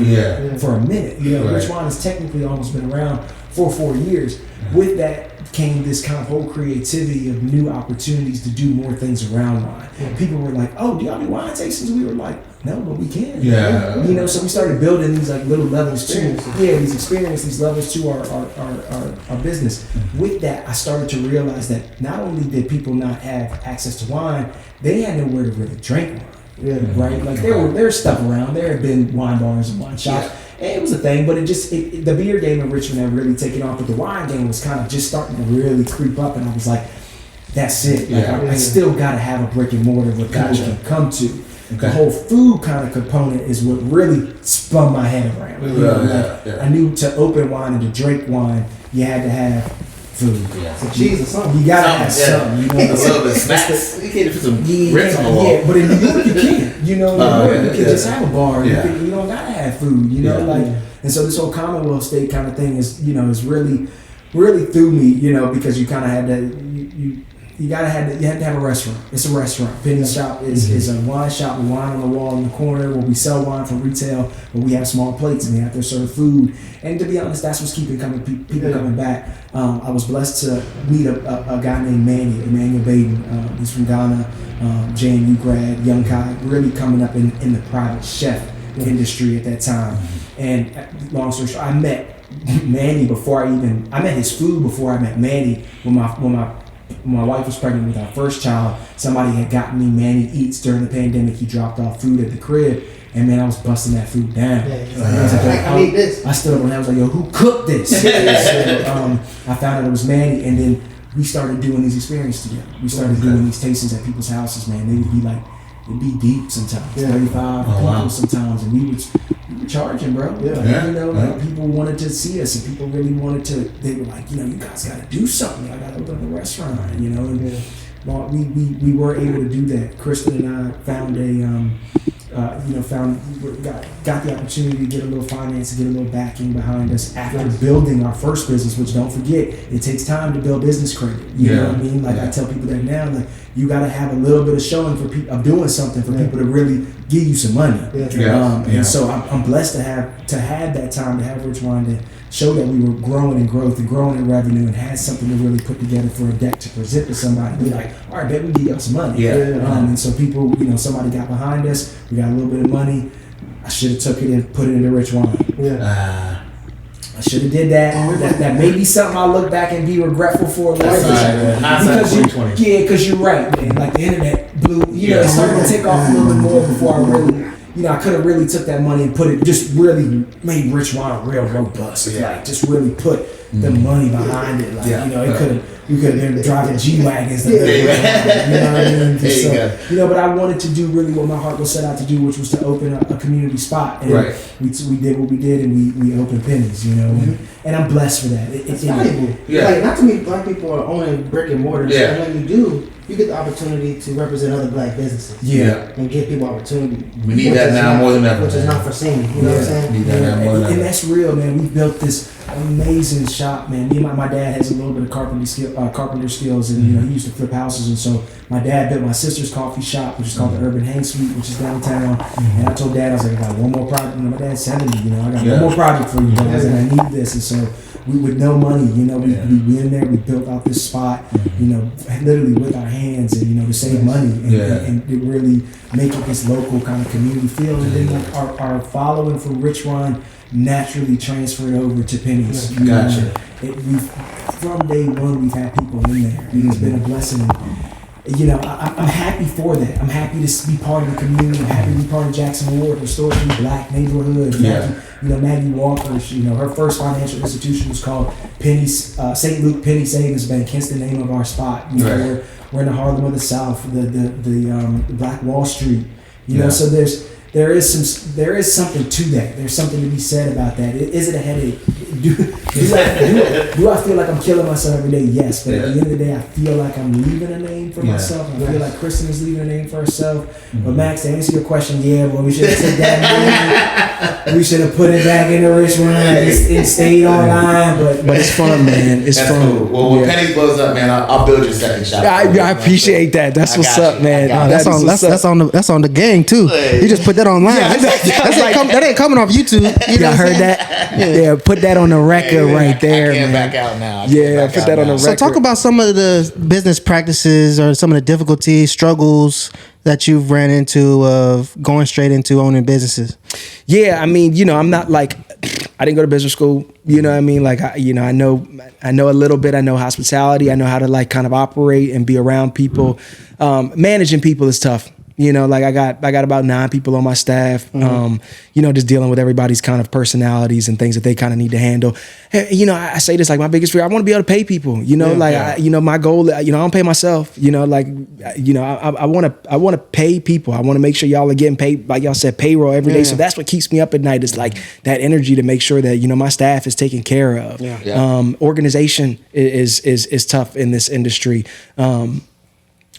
a minute. You know, Rich Wine has technically almost been around for 4 years. With that came this kind of whole creativity of new opportunities to do more things around wine. People were like, oh, do y'all do wine tastings? We were like, no, but we can. Yeah. You know, so we started building these like little levels these levels to our business. With that, I started to realize that not only did people not have access to wine, they had nowhere to really drink wine. Right? Like there was stuff around. There had been wine bars and wine shops. And it was a thing, but the beer game in Richmond had really taken off, but the wine game was kind of just starting to really creep up, and I was like, that's it. Like, I still got to have a brick and mortar where people can come to. Okay. The whole food kind of component is what really spun my head around. I knew to open wine and to drink wine, you had to have food. Yeah. Some cheese or something. You gotta have something. You know, a little bit of snacks. You can't put some grits on the wall. Yeah, but in New York you can. You know, you can just have a bar. Yeah. You don't gotta have food. You know, and so this whole Commonwealth state kind of thing is, you know, is really threw me. You know, because you kind of had to you had to have a restaurant. It's a restaurant. Penny's shop is a wine shop with wine on the wall in the corner where we sell wine for retail, but we have small plates and we have to serve food. And to be honest, that's what's keeping people coming back. I was blessed to meet a guy named Manny, Emmanuel Baden. He's from Ghana, JMU grad, young guy, really coming up in the private chef industry at that time. And long story short, I met Manny I met his food before I met Manny. When my wife was pregnant with our first child, somebody had gotten me Manny Eats during the pandemic. He dropped off food at the crib, and man, I was busting that food down. I need this. I stood up and I was like, yo, who cooked this? So, I found out it was Manny, and then we started doing these experiences together. We started doing these tastings at people's houses, man. They would be like, it'd be deep sometimes, 35 people sometimes, and we were charging, bro. Like people wanted to see us, and people really wanted to. They were like, you know, you guys got to do something. I got to open up a restaurant, you know. And well, we were able to do that. Kristen and I found got the opportunity to get a little finance, to get a little backing behind us after building our first business. Which, don't forget, it takes time to build business credit. You know what I mean? Like I tell people that now, like you got to have a little bit of showing for people of doing something for people to really give you some money. And so I'm blessed to have that time to have Rich Wine to show that we were growing in growth and growing in revenue and had something to really put together for a deck to present to somebody. Be like, all right, babe, we give y'all some money. And so people, you know, somebody got behind us. We got a little bit of money. I should have took it and put it into Rich Wine. I should have did that. That may be something I'll look back and be regretful for later. Because you're right, man. Like the internet blew. You know, it started to take off a little bit more before I really. You know, I could have really took that money and put it, just really made Rich Wine real robust. Like, just really put the money behind it. Like, you know, you could have been driving G-Wagons. You know what I mean? You know, but I wanted to do really what my heart was set out to do, which was to open a community spot. And we did what we did, and we opened Pennies, you know. And I'm blessed for that. It's valuable. Like, not too many black people are owning brick and mortar. And when you do, you get the opportunity to represent other black businesses. And give people opportunity. We need that now more than ever. Which is not foreseen. You know what I'm saying? Need that now more than ever. And that's real, man. We built this amazing shop, man. Me and my dad has a little bit of carpenter skills, and you know, he used to flip houses, and so my dad built my sister's coffee shop, which is called the Urban Hang Suite, which is downtown. And I told Dad, I was like, I got one more project. You know, my dad's 70. You know, I got one more project for you, bro. I was like, I need this, and so we with no money, you know, we in there, we built out this spot, you know, literally with our hands, and you know, to save money and to really make it this local kind of community feel. And then like our following from Rich Wine naturally transferred over to Pennies. Gotcha. From day one, we've had people in there. It's been a blessing. You know, I'm happy for that. I'm happy to be part of the community. I'm happy to be part of Jackson Ward, historically black neighborhood. Maggie Walker, you know, her first financial institution was called St. Luke Penny Savings Bank, hence the name of our spot. You know, we're in the Harlem of the South, the Black Wall Street. You know, so there is something to that. There's something to be said about that. Is it a headache? Do I feel like I'm killing myself every day? Yes, but at the end of the day, I feel like I'm leaving a name for myself. I feel like Kristen is leaving a name for herself. But Max, to answer your question, we should have taken that name. We should have put it back in the Rich Wine. It stayed online, but it's fun, man. It's fun. Cool. Well, when Penny blows up, man, I'll build your second shop. I appreciate that. That's what's up, man. That's on the gang too. You just put that online. That ain't coming off YouTube. Y'all heard that? Yeah, put that on the record right there. I can't back out now. Put that on the record. So talk about some of the business practices or some of the difficulties, struggles that you've ran into of going straight into owning businesses. Yeah, I mean, you know, I'm not like, I didn't go to business school. You know what I mean? Like, I know a little bit. I know hospitality. I know how to like kind of operate and be around people. Managing people is tough. You know, like I got about 9 people on my staff. You know, just dealing with everybody's kind of personalities and things that they kind of need to handle. You know, I say this like my biggest fear. I want to be able to pay people. You know, you know, my goal. You know, I don't pay myself. You know, like you know, I want to pay people. I want to make sure y'all are getting paid, like y'all said, payroll every day. So that's what keeps me up at night. Is like that energy to make sure that, you know, my staff is taken care of. Organization is tough in this industry.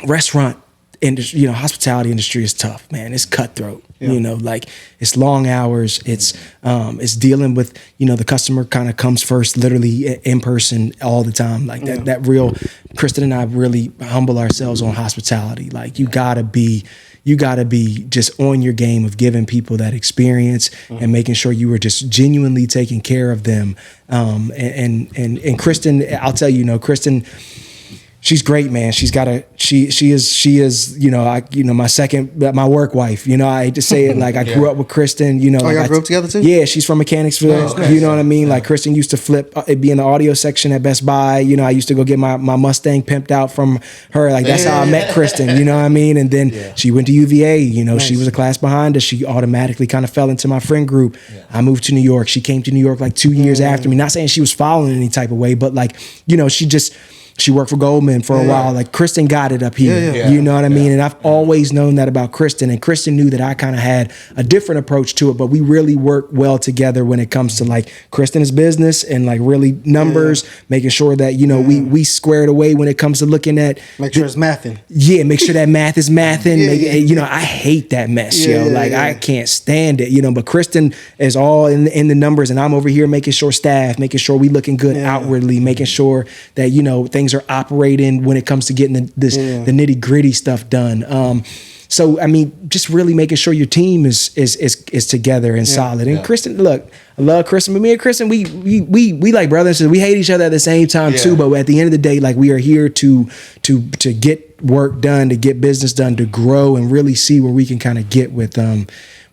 Restaurant industry, you know, hospitality industry is tough, man. It's cutthroat. You know, like it's long hours. It's dealing with, you know, the customer kind of comes first, literally in person all the time. Like that real, Kristen and I really humble ourselves on hospitality. Like you gotta be just on your game of giving people that experience and making sure you were just genuinely taking care of them. And Kristen, I'll tell you, you know, Kristen, she's great, man. She is, you know, my work wife. You know, I hate to say it, like I grew up with Kristen. You know, y'all grew up together too? Yeah, she's from Mechanicsville. You know what I mean? Like Kristen used to flip, it'd be in the audio section at Best Buy. You know, I used to go get my Mustang pimped out from her. Like that's how I met Kristen. You know what I mean? And then she went to UVA. You know, she was a class behind us. She automatically kind of fell into my friend group. I moved to New York. She came to New York like 2 years after me. Not saying she was following any type of way, but like, you know, she worked for Goldman for a while. Like Kristen got it up here. You know what I mean? And I've always known that about Kristen. And Kristen knew that I kind of had a different approach to it, but we really work well together when it comes to like Kristen is business and like really numbers, making sure that, you know, we squared away when it comes to looking at. Make sure it's mathing. Yeah, make sure that math is mathing. You know, I hate that mess, I can't stand it, you know, but Kristen is all in the numbers and I'm over here making sure making sure we looking good outwardly, making sure that, you know, things are operating when it comes to getting the nitty gritty stuff done. So I mean, just really making sure your team is together and solid. And Kristen, look, I love Kristen, but me and Kristen, we like brothers. We hate each other at the same time too. But at the end of the day, like we are here to get work done, to get business done, to grow and really see where we can kind of get with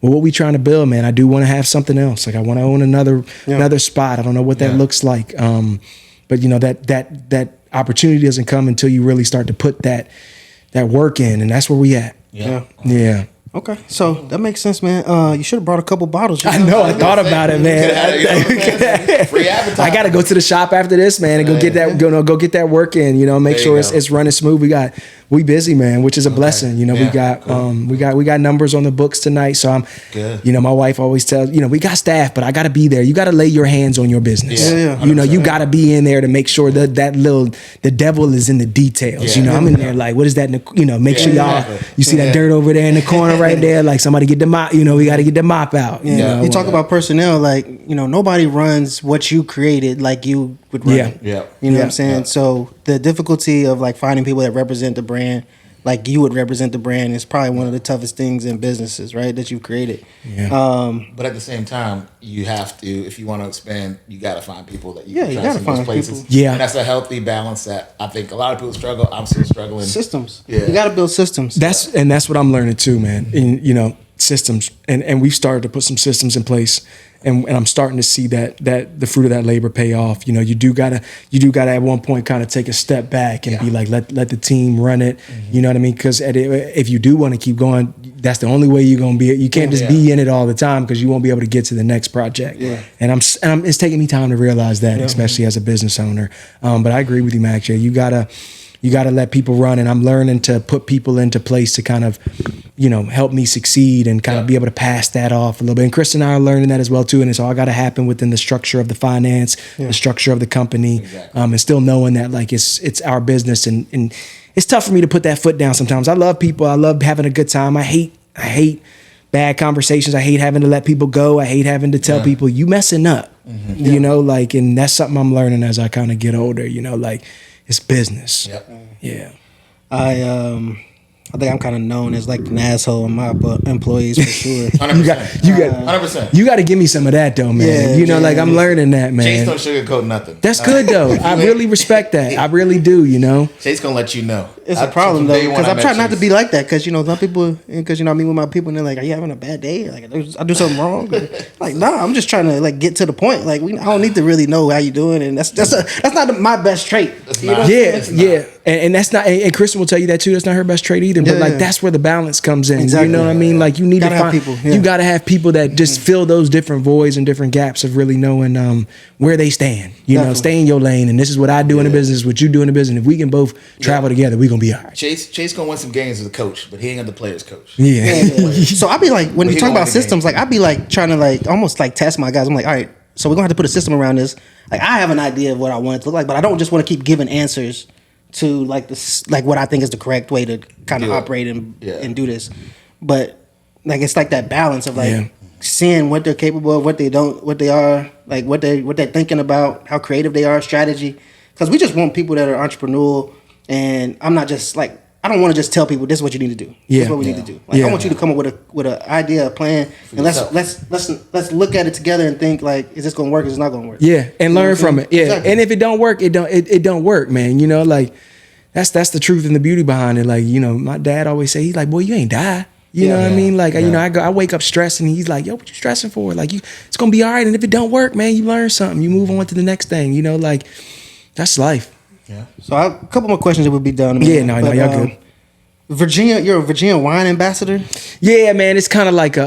what we trying to build, man. I do want to have something else. Like I want to own another spot. I don't know what that looks like. But you know, that opportunity doesn't come until you really start to put that work in, and that's where we at. Yeah. Okay, so that makes sense, man. You should have brought a couple bottles. I know. I thought about it, man. Free advertising. I got to go to the shop after this, man, and go get that work in. You know, make sure it's running smooth. We busy, man, which is a blessing. You know, we got numbers on the books tonight. So I'm good. You know, my wife always tells, you know, we got staff, but I got to be there. You got to lay your hands on your business. You know, you got to be in there to make sure that the devil is in the details. You know, I'm in there like, what is that? You know, make sure you see that dirt over there in the corner right there. Like somebody get the mop. You know, we got to get the mop out. You know? You talk about personnel, like, you know, nobody runs what you created like you would run it. You know what I'm saying? So the difficulty of like finding people that represent the brand like you would represent the brand is probably one of the toughest things in businesses, right, that you've created. But at the same time, you have to, if you want to expand, you got to find people that you can trust in those places. And that's a healthy balance that I think a lot of people struggle. I'm still struggling. Systems. You got to build systems. That's what I'm learning too, man. And you know, systems, and we've started to put some systems in place. And I'm starting to see that the fruit of that labor pay off. You know, you do gotta at one point kind of take a step back and be like, let the team run it. You know what I mean? Because if you do want to keep going, that's the only way you're gonna be. You can't just be in it all the time because you won't be able to get to the next project. And it's taking me time to realize that, especially as a business owner. But I agree with you, Max. You gotta let people run, and I'm learning to put people into place to kind of, you know, help me succeed and kind of be able to pass that off a little bit. And Chris and I are learning that as well too. And it's all got to happen within the structure of the finance, the structure of the company, and still knowing that like it's our business. And it's tough for me to put that foot down sometimes. I love people. I love having a good time. I hate bad conversations. I hate having to let people go. I hate having to tell people you messing up. You know, like, and that's something I'm learning as I kind of get older. You know, like. It's business. Yeah. I think I'm kind of known as like an asshole in my employees for sure. 100%. You got to give me some of that though, man. Like I'm learning that, man. Chase don't sugarcoat nothing. That's good though. I really respect that. I really do. You know. Chase gonna let you know. it's a problem though, because I'm trying not to be like that. Because some people, because I meet with my people and they're like, "Are you having a bad day? Like, I do something wrong?" Like, nah, I'm just trying to like get to the point. Like, I don't need to really know how you doing, and that's not my best trait. And that's not. And Kristen will tell you that too. That's not her best trait either. But like that's where the balance comes in. Exactly. You know what I mean? Like you need to find people. Yeah. You got to have people that just fill those different voids and different gaps of really knowing where they stand. You know, stay in your lane. And this is what I do in the business. What you do in the business. If we can both travel together, we gonna be all right. Chase gonna win some games as a coach, but he ain't got the players coach. Yeah. So I be like, when you talk about systems, like I be like trying to like almost like test my guys. I'm like, all right, so we're gonna have to put a system around this. Like I have an idea of what I want it to look like, but I don't just want to keep giving answers to like this, like what I think is the correct way to kind of operate and do this. But like it's like that balance of like seeing what they're capable of, what they don't, what they are, like what they're thinking about, how creative they are, strategy. Because we just want people that are entrepreneurial, and I'm not just like, I don't want to just tell people this is what you need to do. This is what we need to do. Like I want you to come up with an idea, a plan, and let's look at it together and think like, is this going to work? Is it not going to work? Yeah, and learn from it. Yeah, exactly. And if it don't work, it don't work, man. Like that's the truth and the beauty behind it. Like my dad always say, he's like, boy, you ain't die. You know what I mean? Like I wake up stressed, and he's like, yo, what you stressing for? Like it's gonna be all right. And if it don't work, man, you learn something. You move on to the next thing. Like that's life. Yeah. So a couple more questions that would be done. Yeah, no, y'all good. Virginia, you're a Virginia wine ambassador? Yeah, man. It's kind of like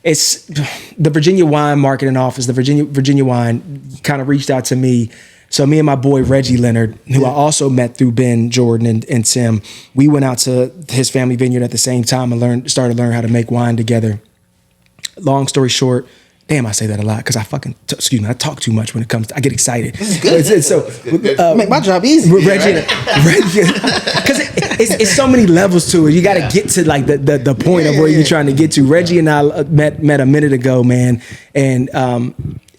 it's the Virginia Wine Marketing Office. The Virginia Wine kind of reached out to me. So me and my boy Reggie Leonard, who I also met through Ben Jordan and Tim, we went out to his family vineyard at the same time and started to learn how to make wine together. Long story short. Damn, I say that a lot because I I talk too much when it comes to, I get excited. So make my job easy. Reggie, because it's so many levels to it. You got to get to like the point of where you're trying to get to. Reggie and I met a minute ago, man, and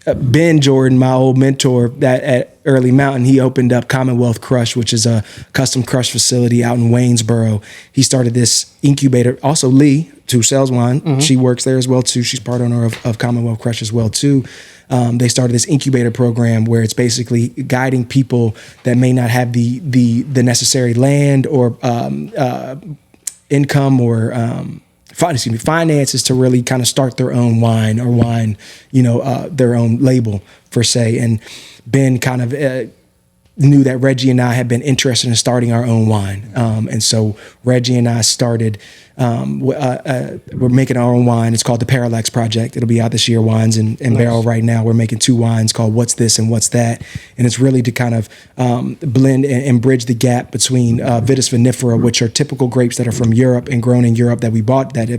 Ben Jordan, my old mentor at Early Mountain, he opened up Commonwealth Crush, which is a custom crush facility out in Waynesboro. He started this incubator. Also, Lee, who sells wine, she works there as well too. She's part owner of Commonwealth Crush as well too. They started this incubator program where it's basically guiding people that may not have the necessary land or income or finances to really kind of start their own wine or their own label per se. And Ben kind of knew that Reggie and I had been interested in starting our own wine. And so Reggie and I started, we're making our own wine. It's called the Parallax Project. It'll be out this year, wines in barrel right now. We're making 2 wines called What's This and What's That. And it's really to kind of blend and bridge the gap between Vitis vinifera, which are typical grapes that are from Europe and grown in Europe that we bought that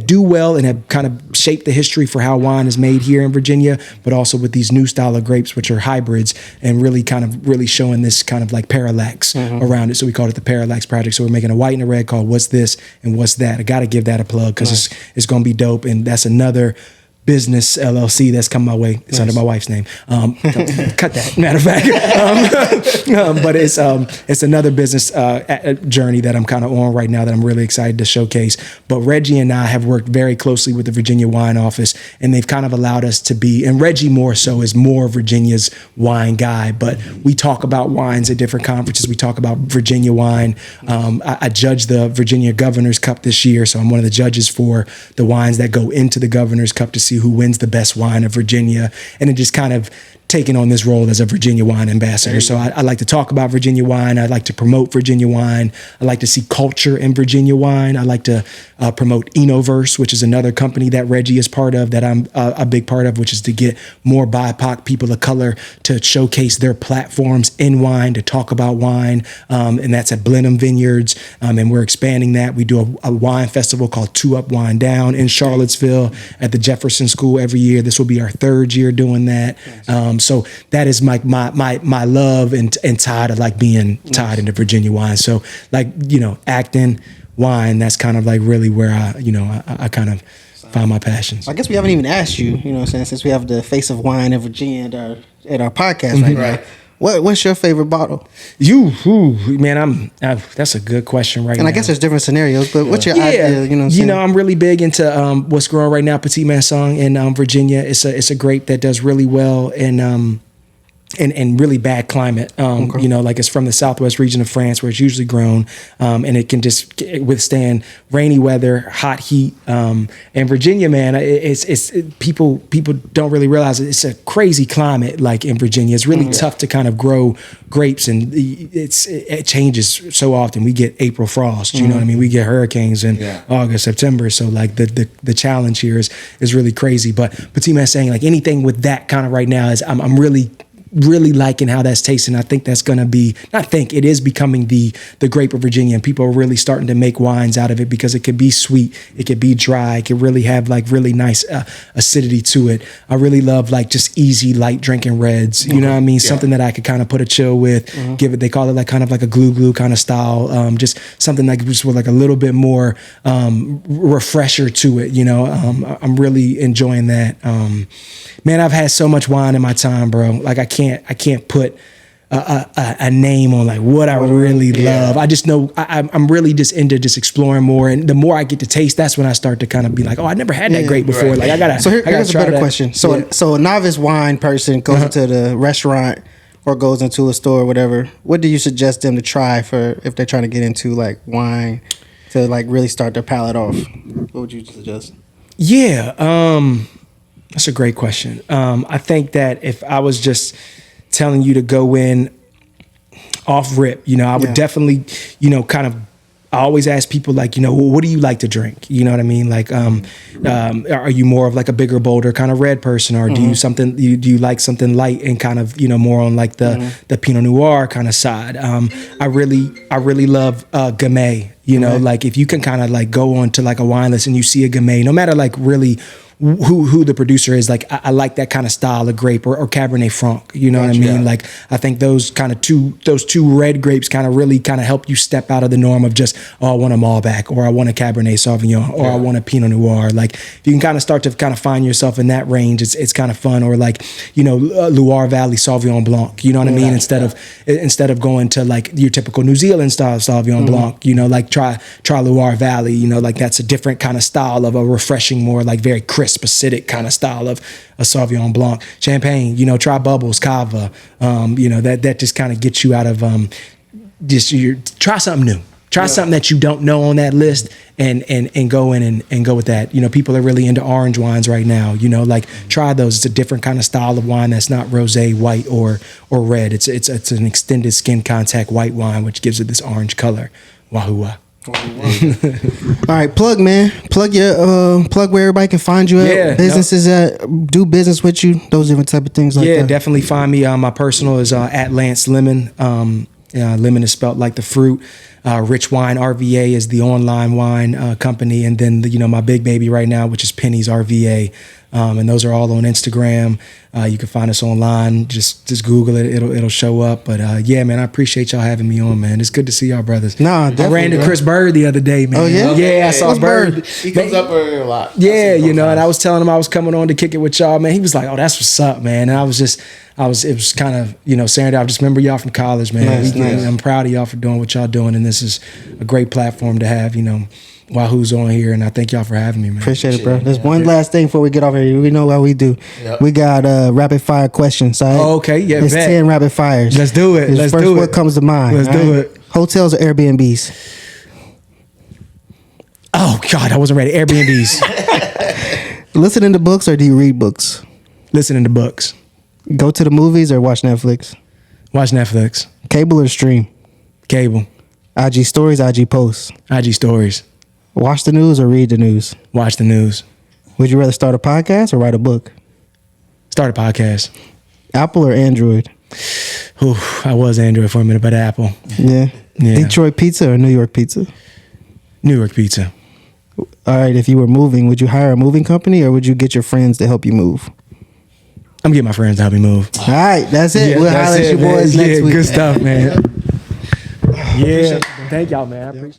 do well and have kind of shaped the history for how wine is made here in Virginia, but also with these new style of grapes, which are hybrids and really showing this kind of like parallax around it. So we called it the Parallax Project. So we're making a white and a red called What's This and What's That. I got to give that a plug because it's going to be dope. And that's another business LLC that's come my way. It's under my wife's name. Cut that. Matter of fact, but it's another business journey that I'm kind of on right now that I'm really excited to showcase. But Reggie and I have worked very closely with the Virginia Wine Office, and they've kind of allowed us to be. And Reggie more so is more Virginia's wine guy. But we talk about wines at different conferences. We talk about Virginia wine. I judged the Virginia Governor's Cup this year, so I'm one of the judges for the wines that go into the Governor's Cup to see who wins the best wine of Virginia, and it just kind of taking on this role as a Virginia wine ambassador. So I like to talk about Virginia wine. I like to promote Virginia wine. I like to see culture in Virginia wine. I like to promote Enoverse, which is another company that Reggie is part of, that I'm a big part of, which is to get more BIPOC people of color to showcase their platforms in wine, to talk about wine. And that's at Blenheim Vineyards. And we're expanding that. We do a wine festival called 2 Up, 1 Down in Charlottesville at the Jefferson School every year. This will be our 3rd year doing that. So that is my love and tied of like being tied into Virginia wine. So like, acting, wine, that's kind of like really where I kind of find my passions. I guess we haven't even asked you, since we have the face of wine in Virginia at our podcast right now. What's your favorite bottle? That's a good question right now. And I guess there's different scenarios, but what's your idea? I'm really big into what's growing right now, Petit Mansong in Virginia. It's a grape that does really well in and really bad climate. You know, like it's from the southwest region of France where it's usually grown, and it can just withstand rainy weather, hot heat. And Virginia, man, people don't really realize it's a crazy climate. Like in Virginia, it's really tough to kind of grow grapes, and it changes so often. We get April frost, you know what I mean? We get hurricanes in August, September. So like the challenge here is really crazy. But T-Man saying like anything with that kind of right now is I'm really liking how that's tasting. I think that's going to be, it is becoming the grape of Virginia, and people are really starting to make wines out of it because it could be sweet, it could be dry, it could really have like really nice acidity to it. I really love like just easy, light drinking reds, you know what I mean? Something that I could kind of put a chill with, give it, they call it like kind of like a glue kind of style, just something like just with like a little bit more refresher to it, you know? I'm really enjoying that. Man, I've had so much wine in my time, bro. Like I can't put a name on like what I really love. I just know I'm really just into just exploring more, and the more I get to taste, that's when I start to kind of be like, oh, I never had that grape before. Like I gotta. So here's a better question. So a novice wine person goes into the restaurant or goes into a store or whatever. What do you suggest them to try for if they're trying to get into like wine to like really start their palate off? What would you suggest? Yeah. That's a great question. I think that if I was just telling you to go in off rip, you know, I would definitely, you know, kind of, I always ask people like, you know, well, what do you like to drink? You know what I mean? Like, are you more of like a bigger, bolder kind of red person, or do you like something light and kind of, you know, more on like the Pinot Noir kind of side? I really love Gamay. You know, like if you can kind of like go on to like a wine list and you see a Gamay, no matter like really who the producer is, like I like that kind of style of grape, or Cabernet Franc, you know what I mean? Like I think those two red grapes kind of really kind of help you step out of the norm of just, oh, I want a Malbec, or I want a Cabernet Sauvignon, or I want a Pinot Noir. Like if you can kind of start to kind of find yourself in that range, it's kind of fun. Or like, you know, Loire Valley Sauvignon Blanc, you know what I mean? Instead of going to like your typical New Zealand style Sauvignon Blanc, you know, like try Loire Valley, you know, like that's a different kind of style of a refreshing, more like very crisp, acidic kind of style of a Sauvignon Blanc. Champagne, you know, try Bubbles, Cava, you know, that just kind of gets you out of try something new. Try something that you don't know on that list, and go in and go with that. You know, people are really into orange wines right now. You know, like try those. It's a different kind of style of wine that's not rosé, white, or red. It's an extended skin contact white wine, which gives it this orange color. Wahoo. All right, plug your plug where everybody can find you at, businesses that do business with you, those different type of things like that. Definitely find me. My personal is at Lance Lemon. Lemon is spelled like the fruit. Rich Wine RVA is the online wine company, and then my big baby right now, which is Penny's RVA, and those are all on Instagram. You can find us online. Just Google it; it'll show up. But yeah, man, I appreciate y'all having me on, man. It's good to see y'all, brothers. Nah, definitely. I ran into Chris Bird the other day, man. Oh yeah, yeah, I saw Bird. He comes up a lot. Yeah, and I was telling him I was coming on to kick it with y'all, man. He was like, "Oh, that's what's up, man." And it was kind of, serendipity. I just remember y'all from college, man. Nice. I'm proud of y'all for doing what y'all doing, and this is a great platform to have, Wahoo's on here, and I thank y'all for having me, man. Appreciate it, bro. There's one last thing before we get off here. We know what we do. Yep. We got rapid fire questions. Right? Oh, okay, yeah. It's 10 rapid fires. Let's do it. What comes to mind? Let's do it. Hotels or Airbnbs? Oh God, I wasn't ready. Airbnbs. Listening to books or do you read books? Listening to books. Go to the movies or watch Netflix? Watch Netflix. Cable or stream? Cable. IG stories, IG posts? IG stories. Watch the news or read the news? Watch the news. Would you rather start a podcast or write a book? Start a podcast. Apple or Android? Ooh, I was Android for a minute, but Apple. Yeah. Detroit pizza or New York pizza? New York pizza. All right, if you were moving, would you hire a moving company or would you get your friends to help you move? I'm getting my friends to help me move. All right, that's it. Yeah, we'll holler at you boys next week. Good stuff, man. Yeah. Thank y'all, man. I appreciate it.